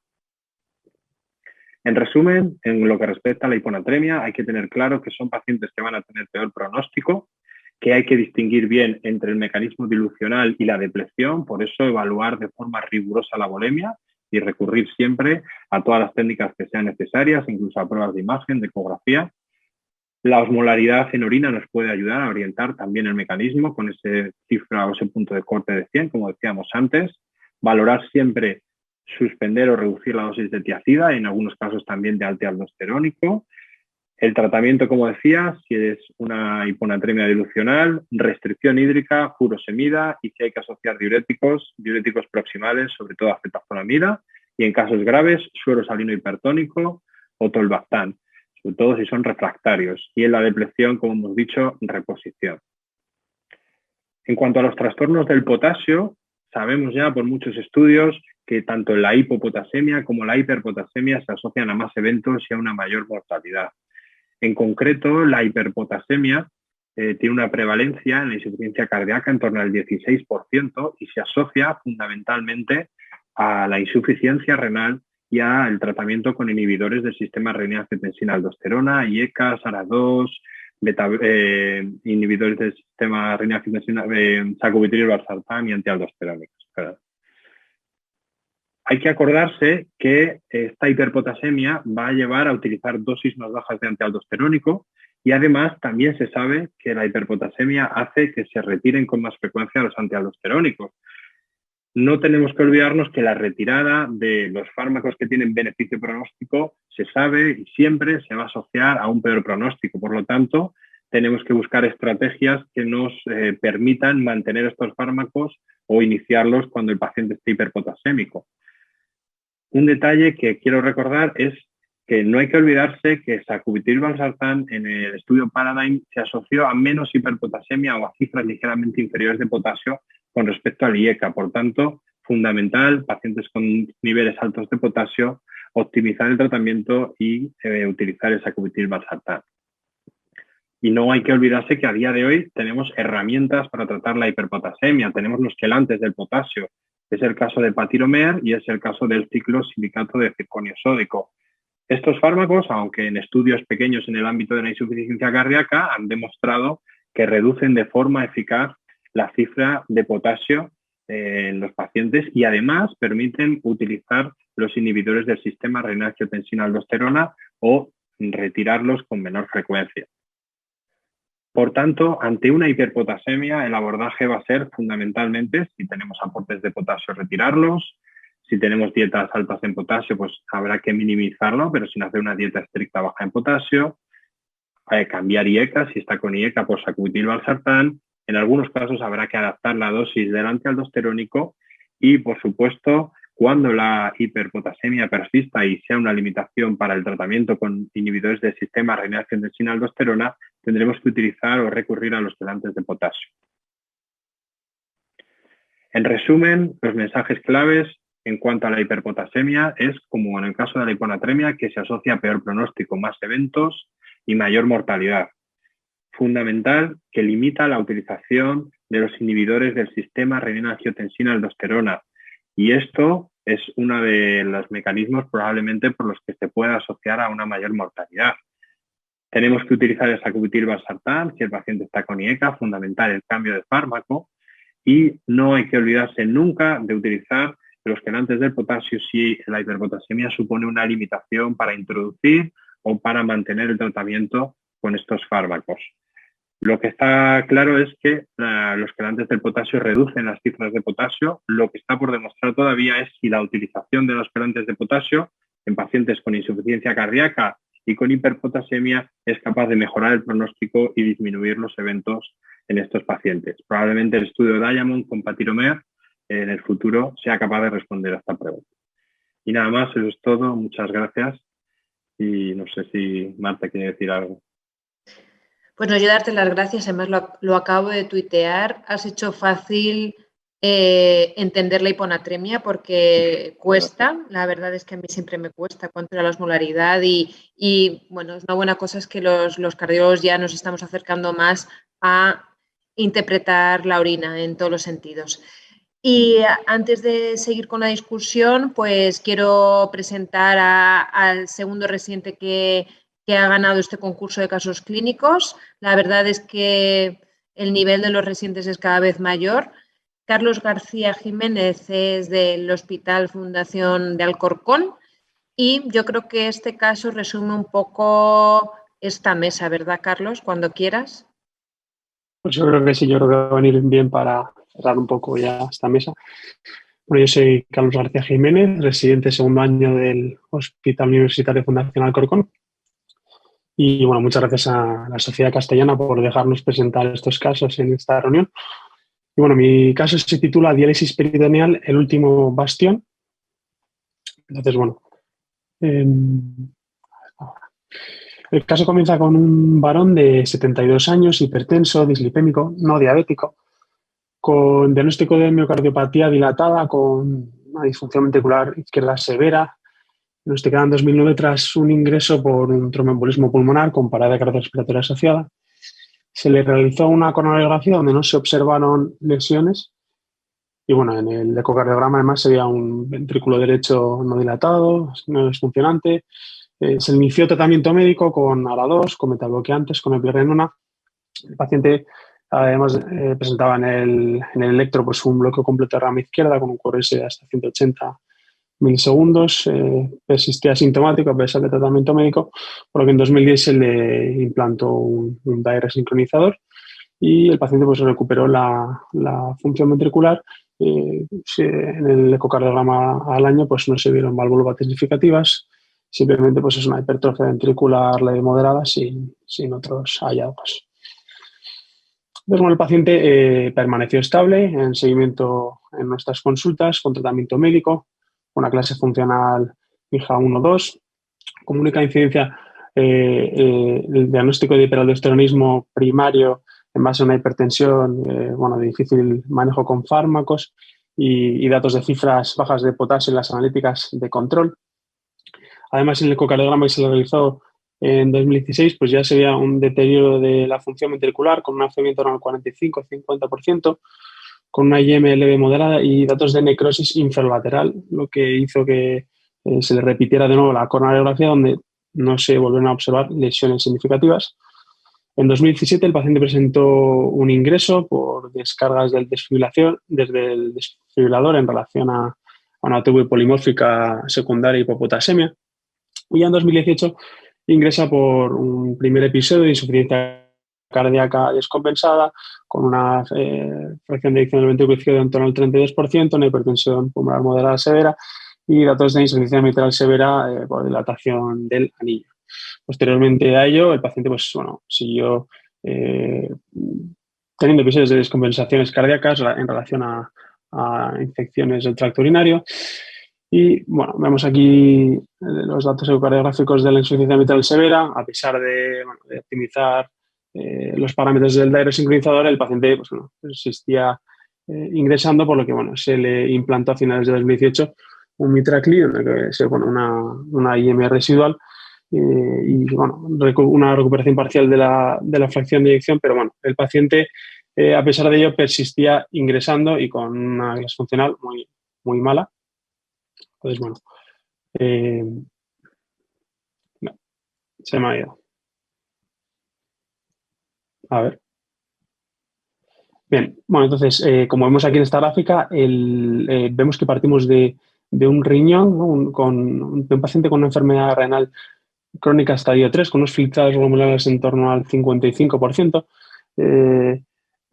En resumen, en lo que respecta a la hiponatremia, hay que tener claro que son pacientes que van a tener peor pronóstico, que hay que distinguir bien entre el mecanismo dilucional y la depleción, por eso evaluar de forma rigurosa la volemia y recurrir siempre a todas las técnicas que sean necesarias, incluso a pruebas de imagen, de ecografía. La osmolaridad en orina nos puede ayudar a orientar también el mecanismo con ese cifra o ese punto de corte de 100, como decíamos antes. Valorar siempre suspender o reducir la dosis de tiacida, en algunos casos también de antialdosterónico. El tratamiento, como decía, si es una hiponatremia dilucional, restricción hídrica, furosemida y si hay que asociar diuréticos proximales, sobre todo acetazolamida, y en casos graves, suero salino hipertónico o tolbactán, sobre todo si son refractarios. Y en la depleción, como hemos dicho, reposición. En cuanto a los trastornos del potasio, sabemos ya por muchos estudios que tanto la hipopotasemia como la hiperpotasemia se asocian a más eventos y a una mayor mortalidad. En concreto, la hiperpotasemia tiene una prevalencia en la insuficiencia cardíaca en torno al 16% y se asocia fundamentalmente a la insuficiencia renal y al tratamiento con inhibidores del sistema renina-angiotensina-aldosterona, IECA, SARA2, inhibidores del sistema renina-angiotensina, sacubitril, valsartán y antialdosterónicos. Hay que acordarse que esta hiperpotasemia va a llevar a utilizar dosis más bajas de antialdosterónico y además también se sabe que la hiperpotasemia hace que se retiren con más frecuencia los antialdosterónicos. No tenemos que olvidarnos que la retirada de los fármacos que tienen beneficio pronóstico se sabe y siempre se va a asociar a un peor pronóstico. Por lo tanto, tenemos que buscar estrategias que nos permitan mantener estos fármacos o iniciarlos cuando el paciente esté hiperpotasémico. Un detalle que quiero recordar es que no hay que olvidarse que sacubitril/valsartán en el estudio Paradigm se asoció a menos hiperpotasemia o a cifras ligeramente inferiores de potasio con respecto al IECA. Por tanto, fundamental, pacientes con niveles altos de potasio, optimizar el tratamiento y utilizar el sacubitril/valsartán. Y no hay que olvidarse que a día de hoy tenemos herramientas para tratar la hiperpotasemia. Tenemos los quelantes del potasio. Es el caso de Patiromer y es el caso del ciclosilicato de circonio sódico. Estos fármacos, aunque en estudios pequeños en el ámbito de la insuficiencia cardíaca, han demostrado que reducen de forma eficaz la cifra de potasio en los pacientes y además permiten utilizar los inhibidores del sistema renina-angiotensina-aldosterona o retirarlos con menor frecuencia. Por tanto, ante una hiperpotasemia, el abordaje va a ser fundamentalmente, si tenemos aportes de potasio, retirarlos. Si tenemos dietas altas en potasio, pues habrá que minimizarlo, pero sin hacer una dieta estricta baja en potasio. Cambiar IECA, si está con IECA, por sacubitril/valsartán. En algunos casos habrá que adaptar la dosis del antialdosterónico y, por supuesto, cuando la hiperpotasemia persista y sea una limitación para el tratamiento con inhibidores del sistema renina-angiotensina-aldosterona, tendremos que utilizar o recurrir a los quelantes de potasio. En resumen, los mensajes claves en cuanto a la hiperpotasemia es, como en el caso de la hiponatremia, que se asocia a peor pronóstico, más eventos y mayor mortalidad. Fundamental, que limita la utilización de los inhibidores del sistema renina-angiotensina-aldosterona. Y esto es uno de los mecanismos probablemente por los que se pueda asociar a una mayor mortalidad. Tenemos que utilizar el sacubitril/valsartán si el paciente está con IECA, fundamental el cambio de fármaco. Y no hay que olvidarse nunca de utilizar los quelantes del potasio si la hiperpotasemia supone una limitación para introducir o para mantener el tratamiento con estos fármacos. Lo que está claro es que los quelantes del potasio reducen las cifras de potasio. Lo que está por demostrar todavía es si la utilización de los quelantes de potasio en pacientes con insuficiencia cardíaca y con hiperpotasemia es capaz de mejorar el pronóstico y disminuir los eventos en estos pacientes. Probablemente el estudio Diamond con Patiromer en el futuro sea capaz de responder a esta pregunta. Y nada más, eso es todo. Muchas gracias. Y no sé si Marta quiere decir algo. Pues no, yo darte las gracias, además lo acabo de tuitear. Has hecho fácil entender la hiponatremia porque cuesta, la verdad es que a mí siempre me cuesta cuánto era la osmolaridad y bueno, una buena cosa es que los cardiólogos ya nos estamos acercando más a interpretar la orina en todos los sentidos. Y antes de seguir con la discusión, pues quiero presentar al segundo residente que ha ganado este concurso de casos clínicos. La verdad es que el nivel de los residentes es cada vez mayor. Carlos García Jiménez es del Hospital Fundación de Alcorcón y yo creo que este caso resume un poco esta mesa, ¿verdad, Carlos? Cuando quieras. Pues yo creo que sí, yo creo que va a venir bien para cerrar un poco ya esta mesa. Bueno, yo soy Carlos García Jiménez, residente segundo año del Hospital Universitario Fundación Alcorcón. Y bueno, muchas gracias a la Sociedad Castellana por dejarnos presentar estos casos en esta reunión. Y bueno, mi caso se titula Diálisis peritoneal, el último bastión. Entonces, bueno, el caso comienza con un varón de 72 años, hipertenso, dislipémico, no diabético, con diagnóstico de miocardiopatía dilatada, con una disfunción ventricular izquierda severa, diagnosticada en 2009 tras un ingreso por un tromboembolismo pulmonar con parada cardiorrespiratoria asociada. Se le realizó una coronariografía donde no se observaron lesiones y bueno, en el ecocardiograma además se veía un ventrículo derecho no dilatado, no disfuncionante. Se inició tratamiento médico con ARA2, con metabloqueantes, con eplerenona. El paciente además presentaba en el electro pues, un bloqueo completo de rama izquierda con un QRS hasta 180 milisegundos, persistía asintomático a pesar del tratamiento médico, por lo que en 2010 se le implantó un DAIR sincronizador y el paciente pues, recuperó la función ventricular. En el ecocardiograma al año pues, no se vieron válvulas significativas, simplemente pues, es una hipertrofia ventricular leve moderada sin otros hallazgos. Entonces, bueno, el paciente permaneció estable en seguimiento en nuestras consultas con tratamiento médico, una clase funcional IJA 1-2, como única incidencia el diagnóstico de hiperaldosteronismo primario en base a una hipertensión de difícil manejo con fármacos y datos de cifras bajas de potasio en las analíticas de control. Además, en el ecocardiograma que se le realizó en 2016 pues ya se veía un deterioro de la función ventricular con una FEV en torno al 45-50%, con una IM leve moderada y datos de necrosis inferolateral, lo que hizo que se le repitiera de nuevo la coronariografía, donde no se volvieron a observar lesiones significativas. En 2017 el paciente presentó un ingreso por descargas desde el desfibrilador en relación a una TB polimórfica secundaria y hipopotasemia. Y ya en 2018 ingresa por un primer episodio de insuficiencia cardíaca descompensada, con una fracción de eyección del ventrículo izquierdo en torno al 32%, una hipertensión pulmonar moderada severa y datos de insuficiencia mitral severa por dilatación del anillo. Posteriormente a ello, el paciente pues, bueno, siguió teniendo episodios de descompensaciones cardíacas en relación a infecciones del tracto urinario. Y bueno, vemos aquí los datos ecocardiográficos de la insuficiencia mitral severa. A pesar de optimizar los parámetros del diario sincronizador, el paciente pues, persistía ingresando, por lo que bueno, se le implantó a finales de 2018 un MitraClip, en el que se pone una IM residual y bueno, una recuperación parcial de la fracción de eyección, pero bueno, el paciente a pesar de ello persistía ingresando y con una clase funcional muy, muy mala. Entonces, bueno, no, se me ha ido. A ver. Bien, bueno, entonces, como vemos aquí en esta gráfica, vemos que partimos de un riñón, ¿no? de un paciente con una enfermedad renal crónica estadio 3, con unos filtrados glomurulares en torno al 55%,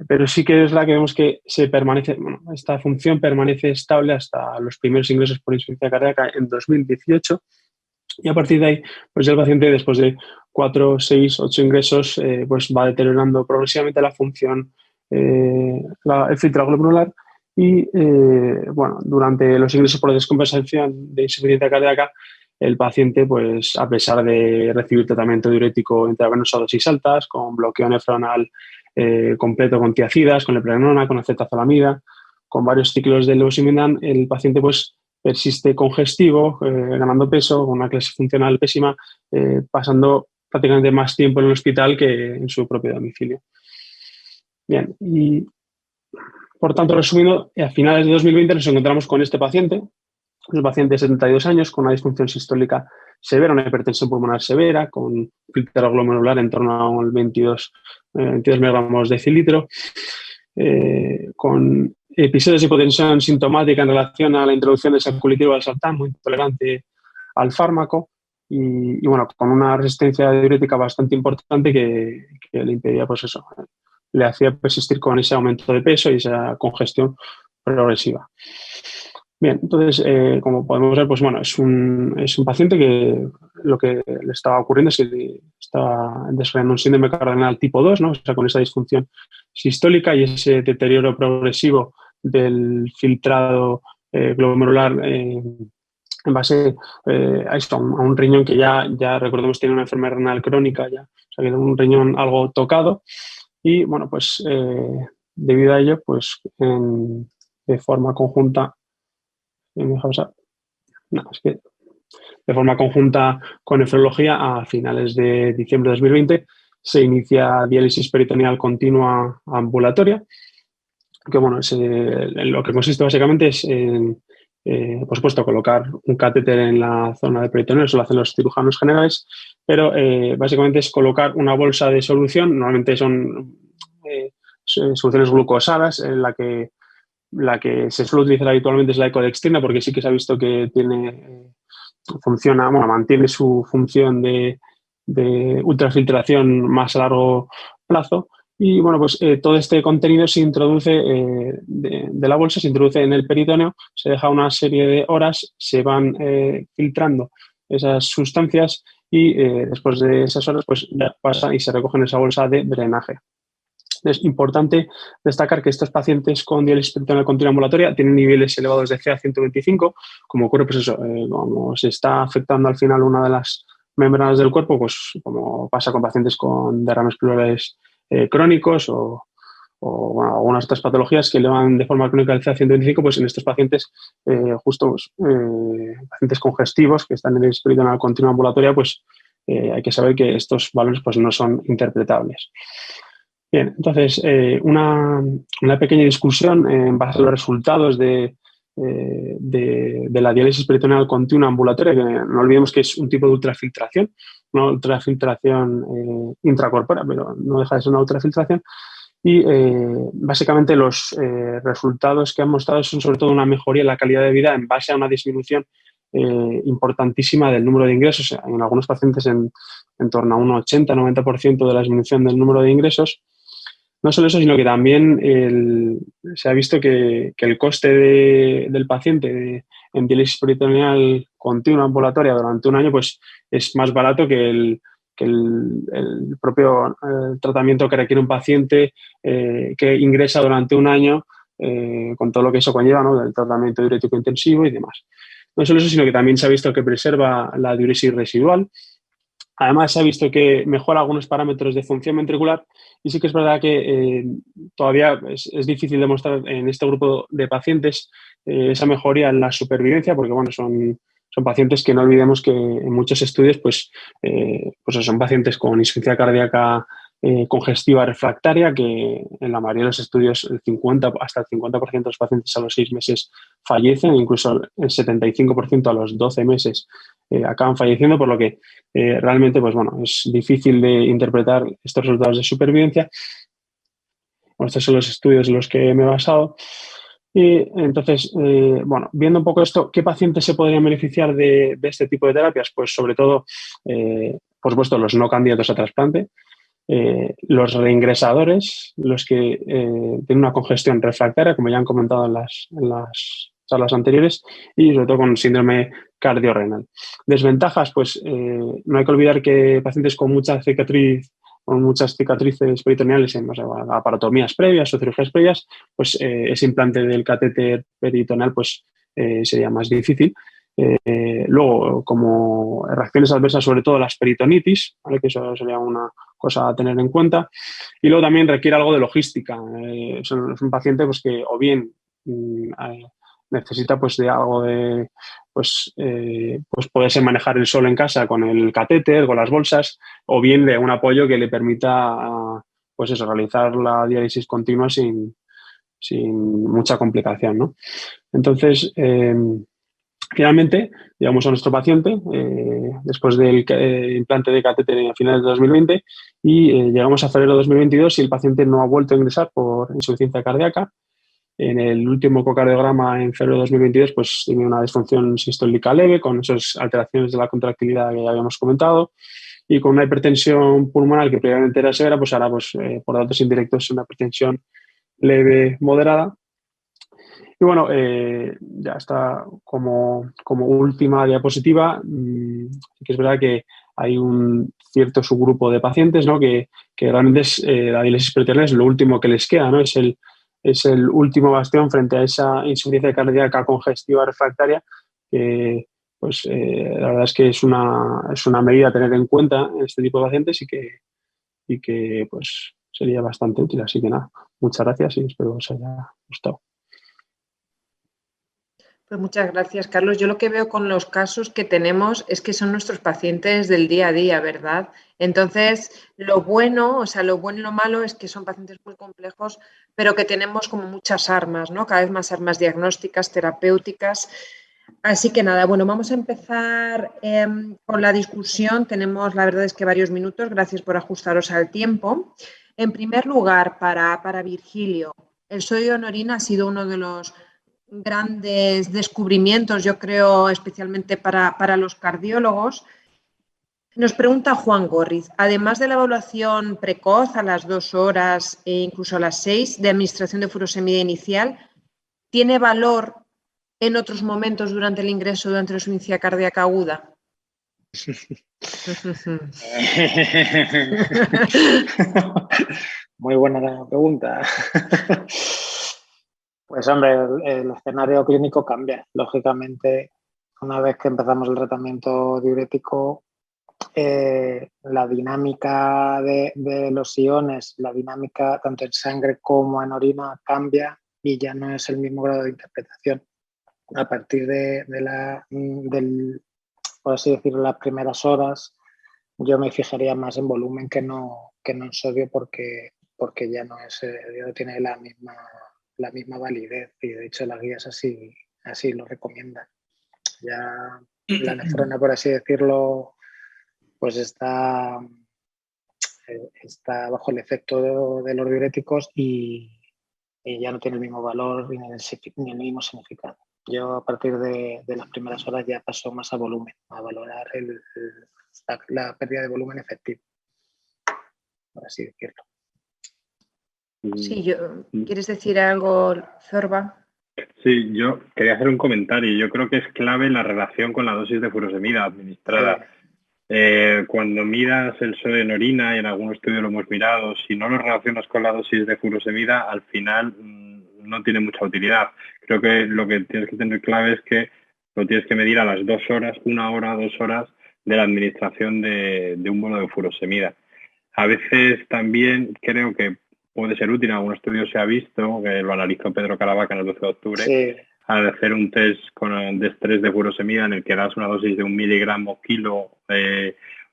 pero sí que es la que vemos que esta función permanece estable hasta los primeros ingresos por insuficiencia cardíaca en 2018, y a partir de ahí, pues el paciente, después de 4, 6, 8 ingresos, pues va deteriorando progresivamente la función, el filtrado glomerular, y bueno, durante los ingresos por descompensación de insuficiencia cardíaca, el paciente, pues a pesar de recibir tratamiento diurético intravenoso a dosis altas, con bloqueo nefronal completo con tiacidas, con eplerenona, con acetazolamida, con varios ciclos de levosimendan, el paciente pues persiste congestivo, ganando peso, con una clase funcional pésima, pasando prácticamente más tiempo en el hospital que en su propio domicilio. Bien, y por tanto, resumiendo, a finales de 2020 nos encontramos con este paciente, un paciente de 72 años con una disfunción sistólica severa, una hipertensión pulmonar severa, con filtrado glomerular en torno al 22 miligramos de decilitro, con episodios de hipotensión sintomática en relación a la introducción de sacubitril valsartán, muy intolerante al fármaco, y bueno, con una resistencia diurética bastante importante que le impedía, pues eso, le hacía persistir con ese aumento de peso y esa congestión progresiva. Bien, entonces, como podemos ver, pues bueno, es un paciente que lo que le estaba ocurriendo es que estaba desarrollando un síndrome renal tipo 2, ¿no? O sea, con esa disfunción sistólica y ese deterioro progresivo del filtrado glomerular en base a un riñón que ya recordemos tiene una enfermedad renal crónica, o sea, que es un riñón algo tocado, y bueno, pues debido a ello, pues de forma conjunta, de forma conjunta con nefrología, a finales de diciembre de 2020 se inicia diálisis peritoneal continua ambulatoria, que bueno, lo que consiste básicamente es por supuesto, colocar un catéter en la zona del peritoneo, eso lo hacen los cirujanos generales, pero básicamente es colocar una bolsa de solución, normalmente son soluciones glucosadas, en la que se suele utilizar habitualmente es la ecodextrina, porque sí que se ha visto que mantiene su función de ultrafiltración más a largo plazo. Y bueno, pues todo este contenido se introduce de la bolsa, se introduce en el peritoneo, se deja una serie de horas, se van filtrando esas sustancias y después de esas horas pues ya pasa y se recoge en esa bolsa de drenaje. Es importante destacar que estos pacientes con diálisis peritoneal continua ambulatoria tienen niveles elevados de CA-125, como ocurre, pues eso, como se está afectando al final una de las membranas del cuerpo, pues como pasa con pacientes con derrames pleurales crónicos o bueno, algunas otras patologías que elevan de forma crónica el CA-125, pues en estos pacientes, pacientes congestivos que están en diálisis peritoneal continua ambulatoria, pues hay que saber que estos valores pues, no son interpretables. Bien, entonces, una pequeña discusión en base a los resultados de la diálisis peritoneal continua ambulatoria, que no olvidemos que es un tipo de ultrafiltración, una ultrafiltración intracorpórea, pero no deja de ser una ultrafiltración. Y básicamente los resultados que han mostrado son sobre todo una mejoría en la calidad de vida en base a una disminución importantísima del número de ingresos. En algunos pacientes en torno a un 80-90% de la disminución del número de ingresos. No solo eso, sino que también se ha visto que el coste del paciente en diálisis peritoneal continua ambulatoria durante un año pues, es más barato que el propio tratamiento que requiere un paciente que ingresa durante un año con todo lo que eso conlleva, ¿no? Del tratamiento diurético intensivo y demás. No solo eso, sino que también se ha visto que preserva la diuresis residual. Además, se ha visto que mejora algunos parámetros de función ventricular y sí que es verdad que todavía es difícil demostrar en este grupo de pacientes esa mejoría en la supervivencia porque, bueno, son pacientes que no olvidemos que en muchos estudios pues son pacientes con insuficiencia cardíaca congestiva refractaria, que en la mayoría de los estudios hasta el 50% de los pacientes a los 6 meses fallecen, incluso el 75% a los 12 meses acaban falleciendo, por lo que realmente pues, bueno, es difícil de interpretar estos resultados de supervivencia. Bueno, estos son los estudios en los que me he basado. Y entonces, bueno, viendo un poco esto, ¿qué pacientes se podrían beneficiar de este tipo de terapias? Pues sobre todo, por supuesto, los no candidatos a trasplante, los reingresadores, los que tienen una congestión refractaria, como ya han comentado en las charlas anteriores, y sobre todo con síndrome cardiorrenal. Desventajas, pues no hay que olvidar que pacientes con muchas cicatrices peritoneales en aparatomías previas o cirugías previas, pues ese implante del catéter peritoneal pues, sería más difícil. Luego, como reacciones adversas, sobre todo las peritonitis, ¿vale? Que eso sería una cosa a tener en cuenta. Y luego también requiere algo de logística. Es un paciente pues, que o bien necesita pues, de algo de pues poderse manejar él solo en casa con el catéter, con las bolsas, o bien de un apoyo que le permita pues eso, realizar la diálisis continua sin mucha complicación, ¿no? Entonces, finalmente, llegamos a nuestro paciente después del implante de catéter a finales de 2020 y llegamos a febrero de 2022 y el paciente no ha vuelto a ingresar por insuficiencia cardíaca. En el último ecocardiograma en febrero de 2022 pues tenía una disfunción sistólica leve con esas alteraciones de la contractilidad que ya habíamos comentado y con una hipertensión pulmonar que previamente era severa, pues ahora pues, por datos indirectos es una hipertensión leve moderada. Y bueno, ya está como última diapositiva, que es verdad que hay un cierto subgrupo de pacientes, ¿no? que realmente la diálisis peritoneal es lo último que les queda, ¿no? Es el último bastión frente a esa insuficiencia cardíaca congestiva refractaria que pues, la verdad es que es una medida a tener en cuenta en este tipo de pacientes y que pues, sería bastante útil. Así que nada, muchas gracias y espero que os haya gustado. Pues muchas gracias, Carlos. Yo lo que veo con los casos que tenemos es que son nuestros pacientes del día a día, ¿verdad? Entonces, lo bueno y lo malo es que son pacientes muy complejos, pero que tenemos como muchas armas, ¿no? Cada vez más armas diagnósticas, terapéuticas. Así que nada, bueno, vamos a empezar con la discusión. Tenemos, la verdad es que varios minutos. Gracias por ajustaros al tiempo. En primer lugar, para Virgilio, el sodio en orina ha sido uno de los grandes descubrimientos, yo creo, especialmente para los cardiólogos. Nos pregunta Juan Gorriz, además de la evaluación precoz a las 2 horas e incluso a las 6 de administración de furosemida inicial, ¿tiene valor en otros momentos durante el ingreso durante la insuficiencia cardíaca aguda? Muy buena pregunta. Pues hombre, el escenario clínico cambia. Lógicamente, una vez que empezamos el tratamiento diurético, la dinámica de los iones, la dinámica tanto en sangre como en orina cambia y ya no es el mismo grado de interpretación. A partir por así decirlo, las primeras horas, yo me fijaría más en volumen que no en sodio porque ya no tiene la misma validez y de hecho las guías así lo recomiendan. Ya la nefrona, por así decirlo, pues está bajo el efecto de los diuréticos y ya no tiene el mismo valor ni el mismo significado. Yo a partir de las primeras horas ya paso más a volumen, a valorar la pérdida de volumen efectivo, por así decirlo. Sí, ¿quieres decir algo, Zorba? Sí, yo quería hacer un comentario. Yo creo que es clave la relación con la dosis de furosemida administrada. Cuando miras el sodio en orina, y en algún estudio lo hemos mirado, si no lo relacionas con la dosis de furosemida, al final no tiene mucha utilidad. Creo que lo que tienes que tener clave es que lo tienes que medir a las 2 horas, 1 hora, 2 horas de la administración de un bono de furosemida. A veces también creo que puede ser útil, en algún estudio se ha visto, que lo analizó Pedro Caravaca en el 12 de octubre, sí, al hacer un test de estrés de furosemida en el que das una dosis de 1 miligramo kilo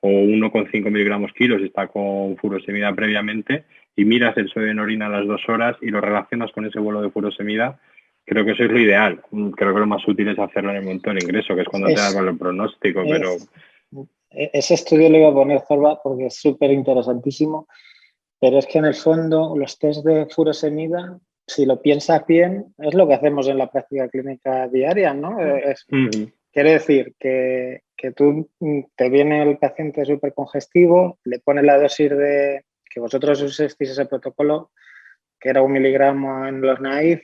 o 1,5 miligramos kilo si está con furosemida previamente y miras el sodio en orina a las 2 horas y lo relacionas con ese vuelo de furosemida. Creo que eso es lo ideal. Creo que lo más útil es hacerlo en el momento del ingreso, que es cuando te das el pronóstico, pero... Ese estudio lo iba a poner, Zorba, porque es súper interesantísimo, pero es que en el fondo los test de furosemida, si lo piensas bien, es lo que hacemos en la práctica clínica diaria, ¿no? Quiere decir que tú te viene el paciente súper congestivo, le pones la dosis que vosotros usasteis ese protocolo, que era 1 miligramo en los NAIF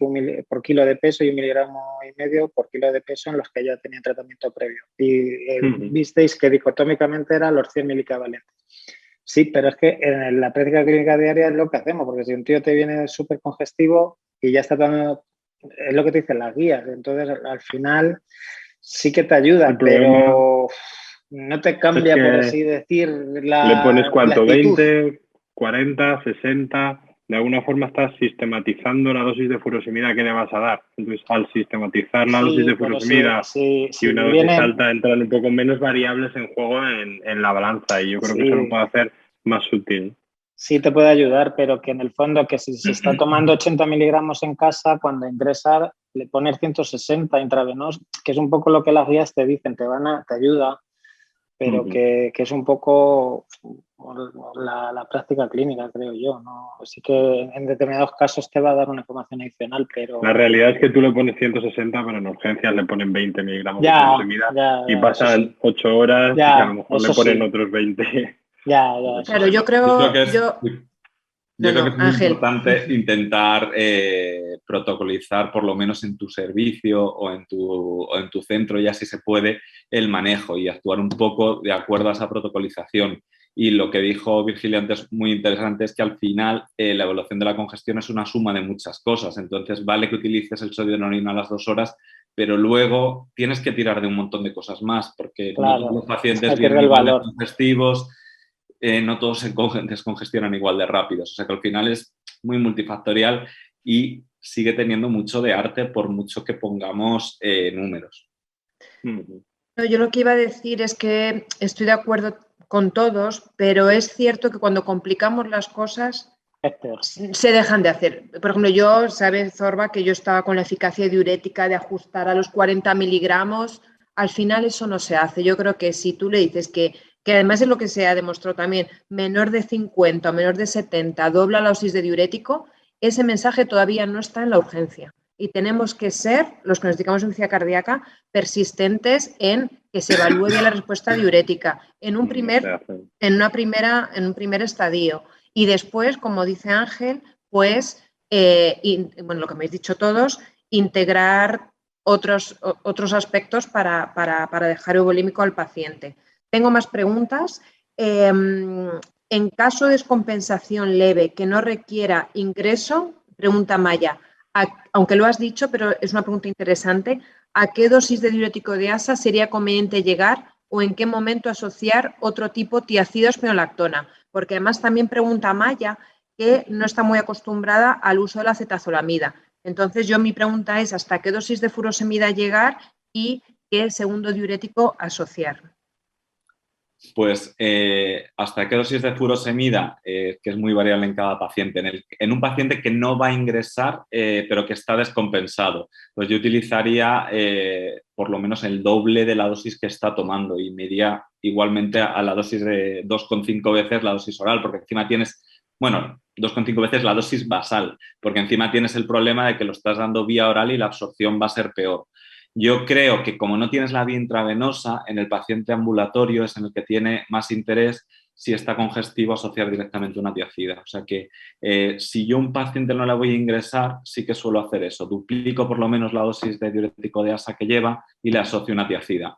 por kilo de peso y 1,5 miligramos por kilo de peso en los que ya tenían tratamiento previo. Y visteis que dicotómicamente eran los 100 milicavalentes. Sí, pero es que en la práctica clínica diaria es lo que hacemos, porque si un tío te viene súper congestivo y ya está tomando, es lo que te dicen las guías, entonces al final sí que te ayuda, pero no te cambia, por así decir, le pones ¿cuánto? la actitud. 20, 40, 60... De alguna forma estás sistematizando la dosis de furosemida que le vas a dar. Entonces, al sistematizar la dosis de furosemida y una dosis alta, entran un poco menos variables en juego en la balanza. Y yo creo que eso lo puede hacer más sutil. Sí te puede ayudar, pero que en el fondo que si se está tomando 80 miligramos en casa, cuando ingresa le pones 160 intravenosos, que es un poco lo que las guías te dicen, te ayuda, pero que es un poco la práctica clínica, creo yo, ¿no? Así que en determinados casos te va a dar una información adicional, pero... La realidad es que tú le pones 160, pero en urgencias le ponen 20 miligramos de furosemida y pasan 8 horas y a lo mejor le ponen otros 20. Claro, yo creo que es muy importante intentar protocolizar, por lo menos en tu servicio o en tu centro, ya si se puede, el manejo y actuar un poco de acuerdo a esa protocolización. Y lo que dijo Virgilio antes, muy interesante, es que al final la evaluación de la congestión es una suma de muchas cosas. Entonces, vale que utilices el sodio en orina a las 2 horas, pero luego tienes que tirar de un montón de cosas más, porque no todos los pacientes vienen igual de congestivos, no todos se descongestionan igual de rápidos. O sea que al final es muy multifactorial y sigue teniendo mucho de arte por mucho que pongamos números. Yo lo que iba a decir es que estoy de acuerdo con todos, pero es cierto que cuando complicamos las cosas se dejan de hacer. Por ejemplo, yo, sabes, Zorba, que yo estaba con la eficacia diurética de ajustar a los 40 miligramos. Al final eso no se hace. Yo creo que si tú le dices que además es lo que se ha demostrado también, menor de 50 o menor de 70 dobla la dosis de diurético, ese mensaje todavía no está en la urgencia. Y tenemos que ser, los que nos dedicamos a insuficiencia cardíaca, persistentes en que se evalúe bien la respuesta diurética en un primer estadio. Y después, como dice Ángel, pues, lo que me habéis dicho todos, integrar otros aspectos para dejar euvolímico al paciente. Tengo más preguntas. En caso de descompensación leve que no requiera ingreso, pregunta Maya, aunque lo has dicho, pero es una pregunta interesante, ¿a qué dosis de diurético de asa sería conveniente llegar o en qué momento asociar otro tipo tiacido espinolactona? Porque además también pregunta Maya que no está muy acostumbrada al uso de la acetazolamida. Entonces, mi pregunta es ¿hasta qué dosis de furosemida llegar y qué segundo diurético asociar? Pues hasta qué dosis de furosemida, que es muy variable en cada paciente. En un paciente que no va a ingresar, pero que está descompensado, pues yo utilizaría por lo menos el doble de la dosis que está tomando y me iría igualmente a la dosis de 2,5 veces la dosis oral, porque encima tienes, bueno, 2,5 veces la dosis basal, porque encima tienes el problema de que lo estás dando vía oral y la absorción va a ser peor. Yo creo que como no tienes la vía intravenosa, en el paciente ambulatorio es en el que tiene más interés si está congestivo asociar directamente una tiacida. O sea que si yo a un paciente no le voy a ingresar, sí que suelo hacer eso. Duplico por lo menos la dosis de diurético de asa que lleva y le asocio una tiacida.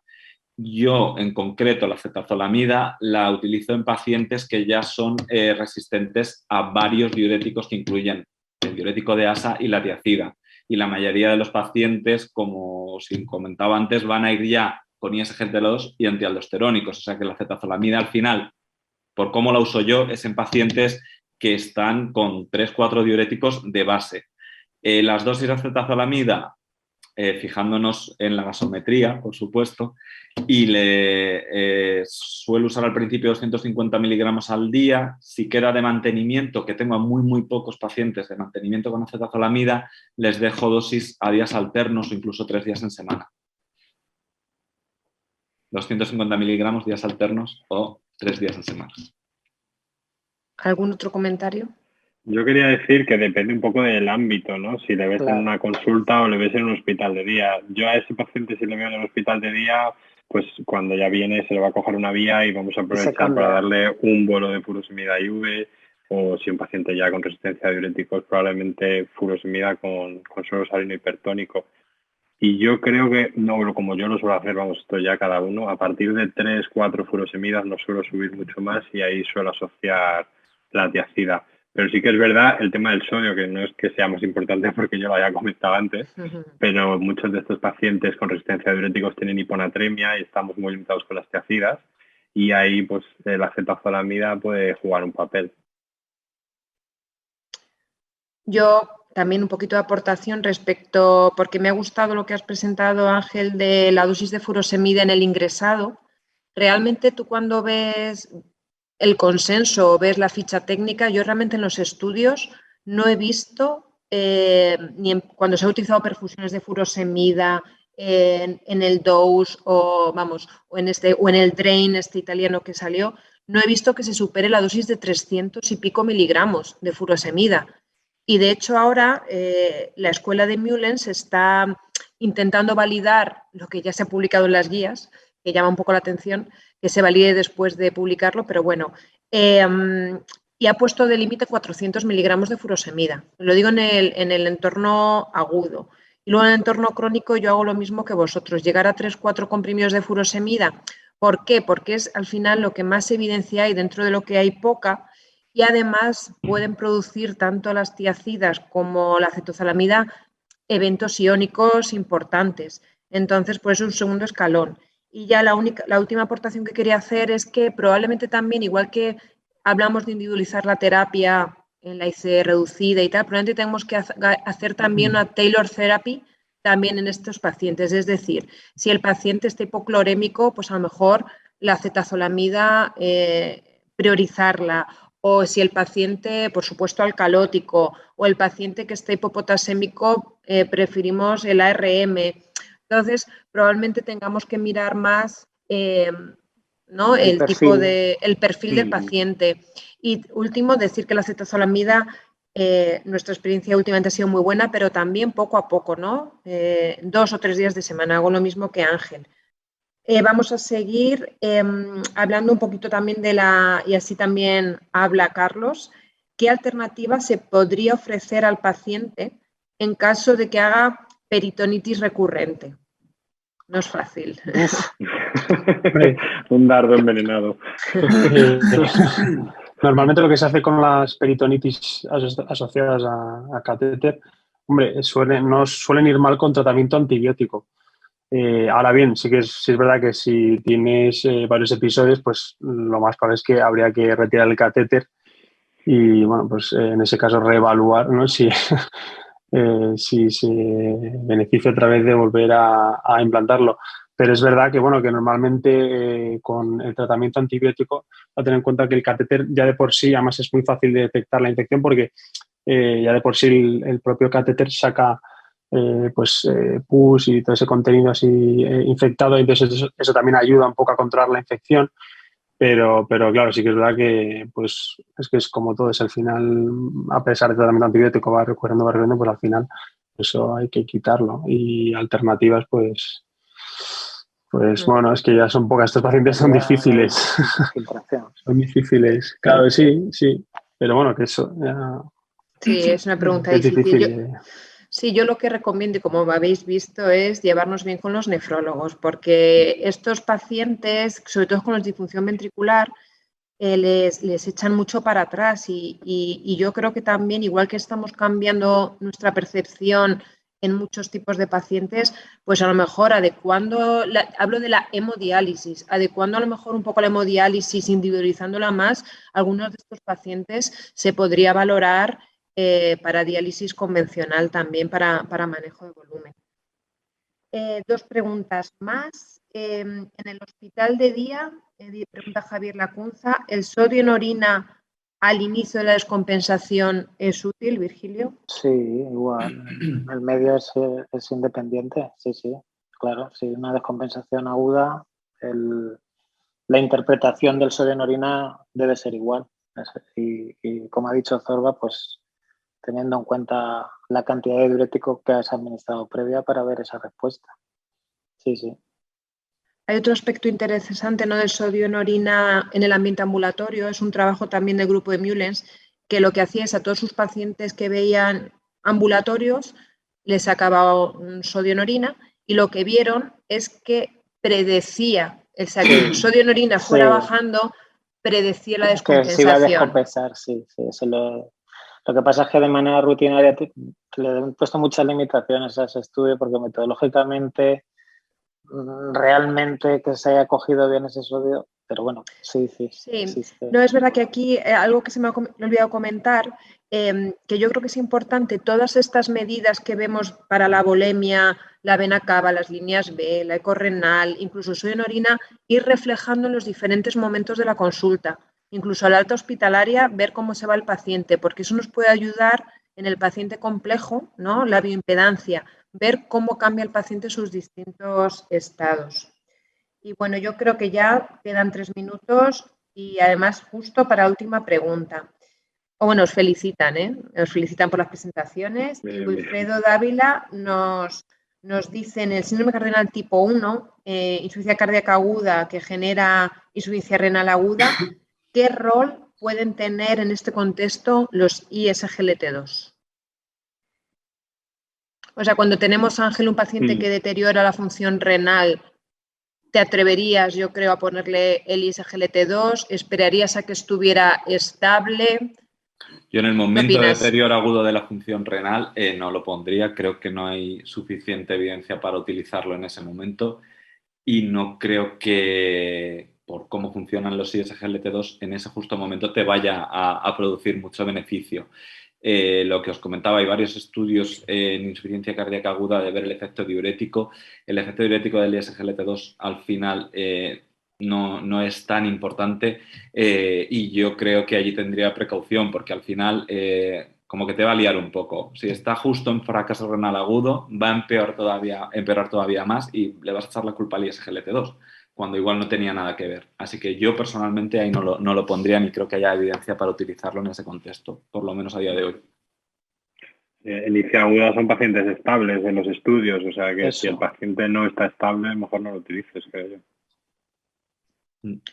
Yo, en concreto, la acetazolamida la utilizo en pacientes que ya son resistentes a varios diuréticos que incluyen el diurético de asa y la tiacida. Y la mayoría de los pacientes, como os comentaba antes, van a ir ya con ISGLT2 y antialdosterónicos. O sea que la acetazolamida al final, por cómo la uso yo, es en pacientes que están con 3-4 diuréticos de base. Las dosis de acetazolamida, fijándonos en la gasometría, por supuesto, y suelo usar al principio 250 miligramos al día. Si queda de mantenimiento, que tengo a muy pocos pacientes de mantenimiento con acetazolamida, les dejo dosis a días alternos o incluso 3 días en semana. 250 miligramos días alternos o 3 días en semana. ¿Algún otro comentario? Yo quería decir que depende un poco del ámbito, ¿no? Si le ves Claro. en una consulta o le ves en un hospital de día. Yo a ese paciente, si le veo en el hospital de día, pues cuando ya viene se le va a coger una vía y vamos a aprovechar para darle un vuelo de furosemida IV, o si un paciente ya con resistencia a diuréticos, probablemente furosemida con suero salino hipertónico. Y yo creo que, no, como yo lo suelo hacer, vamos, esto ya cada uno, a partir de 3-4 furosemidas no suelo subir mucho más y ahí suelo asociar la tiacida. Pero sí que es verdad el tema del sodio, que no es que sea más importante porque yo lo había comentado antes, pero muchos de estos pacientes con resistencia a diuréticos tienen hiponatremia y estamos muy limitados con las tiacidas y ahí pues la acetazolamida puede jugar un papel. Yo también un poquito de aportación respecto, porque me ha gustado lo que has presentado, Ángel, de la dosis de furosemida en el ingresado. Realmente tú cuando ves el consenso o ves la ficha técnica, yo realmente en los estudios no he visto, cuando se ha utilizado perfusiones de furosemida en el dose o en el drain italiano que salió, no he visto que se supere la dosis de 300 y pico miligramos de furosemida. Y de hecho ahora la escuela de Mullens está intentando validar lo que ya se ha publicado en las guías, que llama un poco la atención, que se valide después de publicarlo, pero bueno, y ha puesto de límite 400 miligramos de furosemida. Lo digo en el entorno agudo. Y luego en el entorno crónico yo hago lo mismo que vosotros, llegar a 3-4 comprimidos de furosemida. ¿Por qué? Porque es al final lo que más evidencia hay dentro de lo que hay poca y además pueden producir tanto las tiacidas como la acetosalamida eventos iónicos importantes. Entonces, pues es un segundo escalón. Y ya la última aportación que quería hacer es que probablemente también, igual que hablamos de individualizar la terapia en la IC reducida y tal, probablemente tenemos que hacer también una tailor therapy también en estos pacientes. Es decir, si el paciente está hipoclorémico, pues a lo mejor la acetazolamida priorizarla, o si el paciente, por supuesto, alcalótico, o el paciente que está hipopotasémico, preferimos el ARM. Entonces, probablemente tengamos que mirar más ¿no? el perfil del paciente. Y último, decir que la acetazolamida, nuestra experiencia últimamente ha sido muy buena, pero también poco a poco, ¿no? 2 o 3 días de semana, hago lo mismo que Ángel. Vamos a seguir hablando un poquito también y así también habla Carlos, ¿qué alternativa se podría ofrecer al paciente en caso de que haga peritonitis recurrente? No es fácil. Un dardo envenenado. Normalmente lo que se hace con las peritonitis asociadas a catéter, hombre, no suelen ir mal con tratamiento antibiótico. Ahora bien, sí es verdad que si tienes varios episodios, pues lo más probable es que habría que retirar el catéter y, bueno, pues en ese caso reevaluar, ¿no? Si se beneficia otra vez de volver a implantarlo. Pero es verdad que, bueno, que normalmente con el tratamiento antibiótico, a tener en cuenta que el catéter ya de por sí, además es muy fácil de detectar la infección porque ya de por sí el propio catéter saca pus y todo ese contenido así infectado, entonces eso también ayuda un poco a controlar la infección. Pero claro, sí que es verdad que pues es que es como todo, es al final, a pesar del tratamiento antibiótico va recurriendo, pues al final eso hay que quitarlo. Y alternativas, pues bueno, es que ya son pocas, estos pacientes son difíciles. Son difíciles, claro, sí, pero bueno, que eso ya... Sí, es una pregunta difícil. Sí, yo lo que recomiendo, y como habéis visto, es llevarnos bien con los nefrólogos, porque estos pacientes, sobre todo con la disfunción ventricular, les echan mucho para atrás y yo creo que también, igual que estamos cambiando nuestra percepción en muchos tipos de pacientes, pues a lo mejor hablo de la hemodiálisis, adecuando a lo mejor un poco la hemodiálisis, individualizándola más, algunos de estos pacientes se podría valorar para diálisis convencional también para manejo de volumen. 2 preguntas más. En el hospital de día, pregunta Javier Lacunza, ¿el sodio en orina al inicio de la descompensación es útil, Virgilio? Sí, igual. El medio es independiente, sí, claro. Si una descompensación aguda, la interpretación del sodio en orina debe ser igual. Y como ha dicho Zorba, pues teniendo en cuenta la cantidad de diurético que has administrado previa para ver esa respuesta. Sí. Hay otro aspecto interesante, ¿no?, del sodio en orina en el ambiente ambulatorio. Es un trabajo también del grupo de Mullens, que lo que hacía es a todos sus pacientes que veían ambulatorios les sacaba un sodio en orina y lo que vieron es que predecía, el sodio en orina fuera bajando, predecía la descompensación. Que se iba a descompensar, sí. Lo que pasa es que de manera rutinaria le he puesto muchas limitaciones a ese estudio porque metodológicamente realmente que se haya cogido bien ese sodio, pero bueno, sí. Existe. No, es verdad que aquí algo que se me ha olvidado comentar, que yo creo que es importante, todas estas medidas que vemos para la volemia, la vena cava, las líneas B, la eco renal, incluso el sodio en orina, ir reflejando en los diferentes momentos de la consulta, incluso a la alta hospitalaria, ver cómo se va el paciente, porque eso nos puede ayudar en el paciente complejo, ¿no?, la bioimpedancia, ver cómo cambia el paciente sus distintos estados. Y bueno, yo creo que ya quedan 3 minutos y además justo para la última pregunta. Os felicitan, Os felicitan por las presentaciones. Y Wilfredo Dávila nos dice, en el síndrome cardíaco tipo 1, insuficiencia cardíaca aguda que genera insuficiencia renal aguda, ¿qué rol pueden tener en este contexto los ISGLT2? O sea, cuando tenemos, Ángel, un paciente que deteriora la función renal, ¿te atreverías, yo creo, a ponerle el ISGLT2? ¿Esperarías a que estuviera estable? Yo en el momento de deterioro agudo de la función renal no lo pondría. Creo que no hay suficiente evidencia para utilizarlo en ese momento y no creo que por cómo funcionan los ISGLT2 en ese justo momento te vaya a producir mucho beneficio. Lo que os comentaba, hay varios estudios en insuficiencia cardíaca aguda de ver el efecto diurético. El efecto diurético del ISGLT2 al final no es tan importante y yo creo que allí tendría precaución porque al final como que te va a liar un poco. Si está justo en fracaso renal agudo, va a empeorar todavía más y le vas a echar la culpa al ISGLT2 cuando igual no tenía nada que ver. Así que yo personalmente ahí no lo pondría ni creo que haya evidencia para utilizarlo en ese contexto, por lo menos a día de hoy. El ISGLT aguda son pacientes estables en los estudios, o sea que si el paciente no está estable, mejor no lo utilices, creo yo.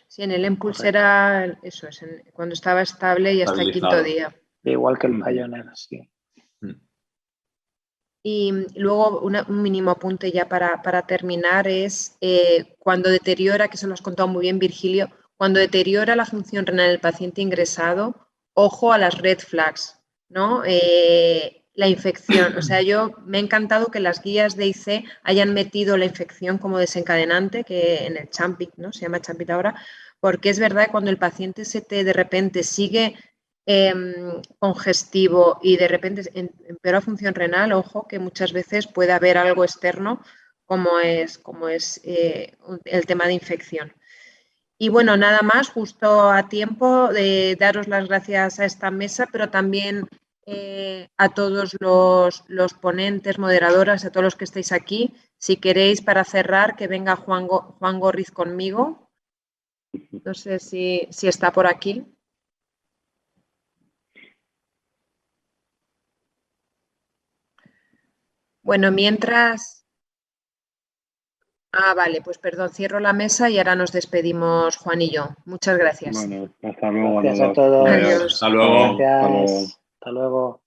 Sí, en el EMPULSE era eso, cuando estaba estable y hasta el 5º día. Igual que el Pioneer, sí. Y luego un mínimo apunte ya para terminar es cuando deteriora, que se lo has contado muy bien, Virgilio, cuando deteriora la función renal del paciente ingresado, ojo a las red flags, ¿no? La infección. O sea, me ha encantado que las guías de IC hayan metido la infección como desencadenante, que en el CHAMPIT, ¿no? Se llama CHAMPIT ahora, porque es verdad que cuando el paciente de repente sigue congestivo y de repente empeora función renal, ojo, que muchas veces puede haber algo externo como es el tema de infección. Y bueno, nada más, justo a tiempo de daros las gracias a esta mesa, pero también a todos los ponentes, moderadoras, a todos los que estáis aquí. Si queréis, para cerrar, que venga Juan Gorriz conmigo. No sé si está por aquí. Bueno, mientras... vale, pues perdón, cierro la mesa y ahora nos despedimos Juan y yo. Muchas gracias. Bueno, hasta luego. Gracias a todos. Adiós. Hasta luego. Gracias. Hasta luego.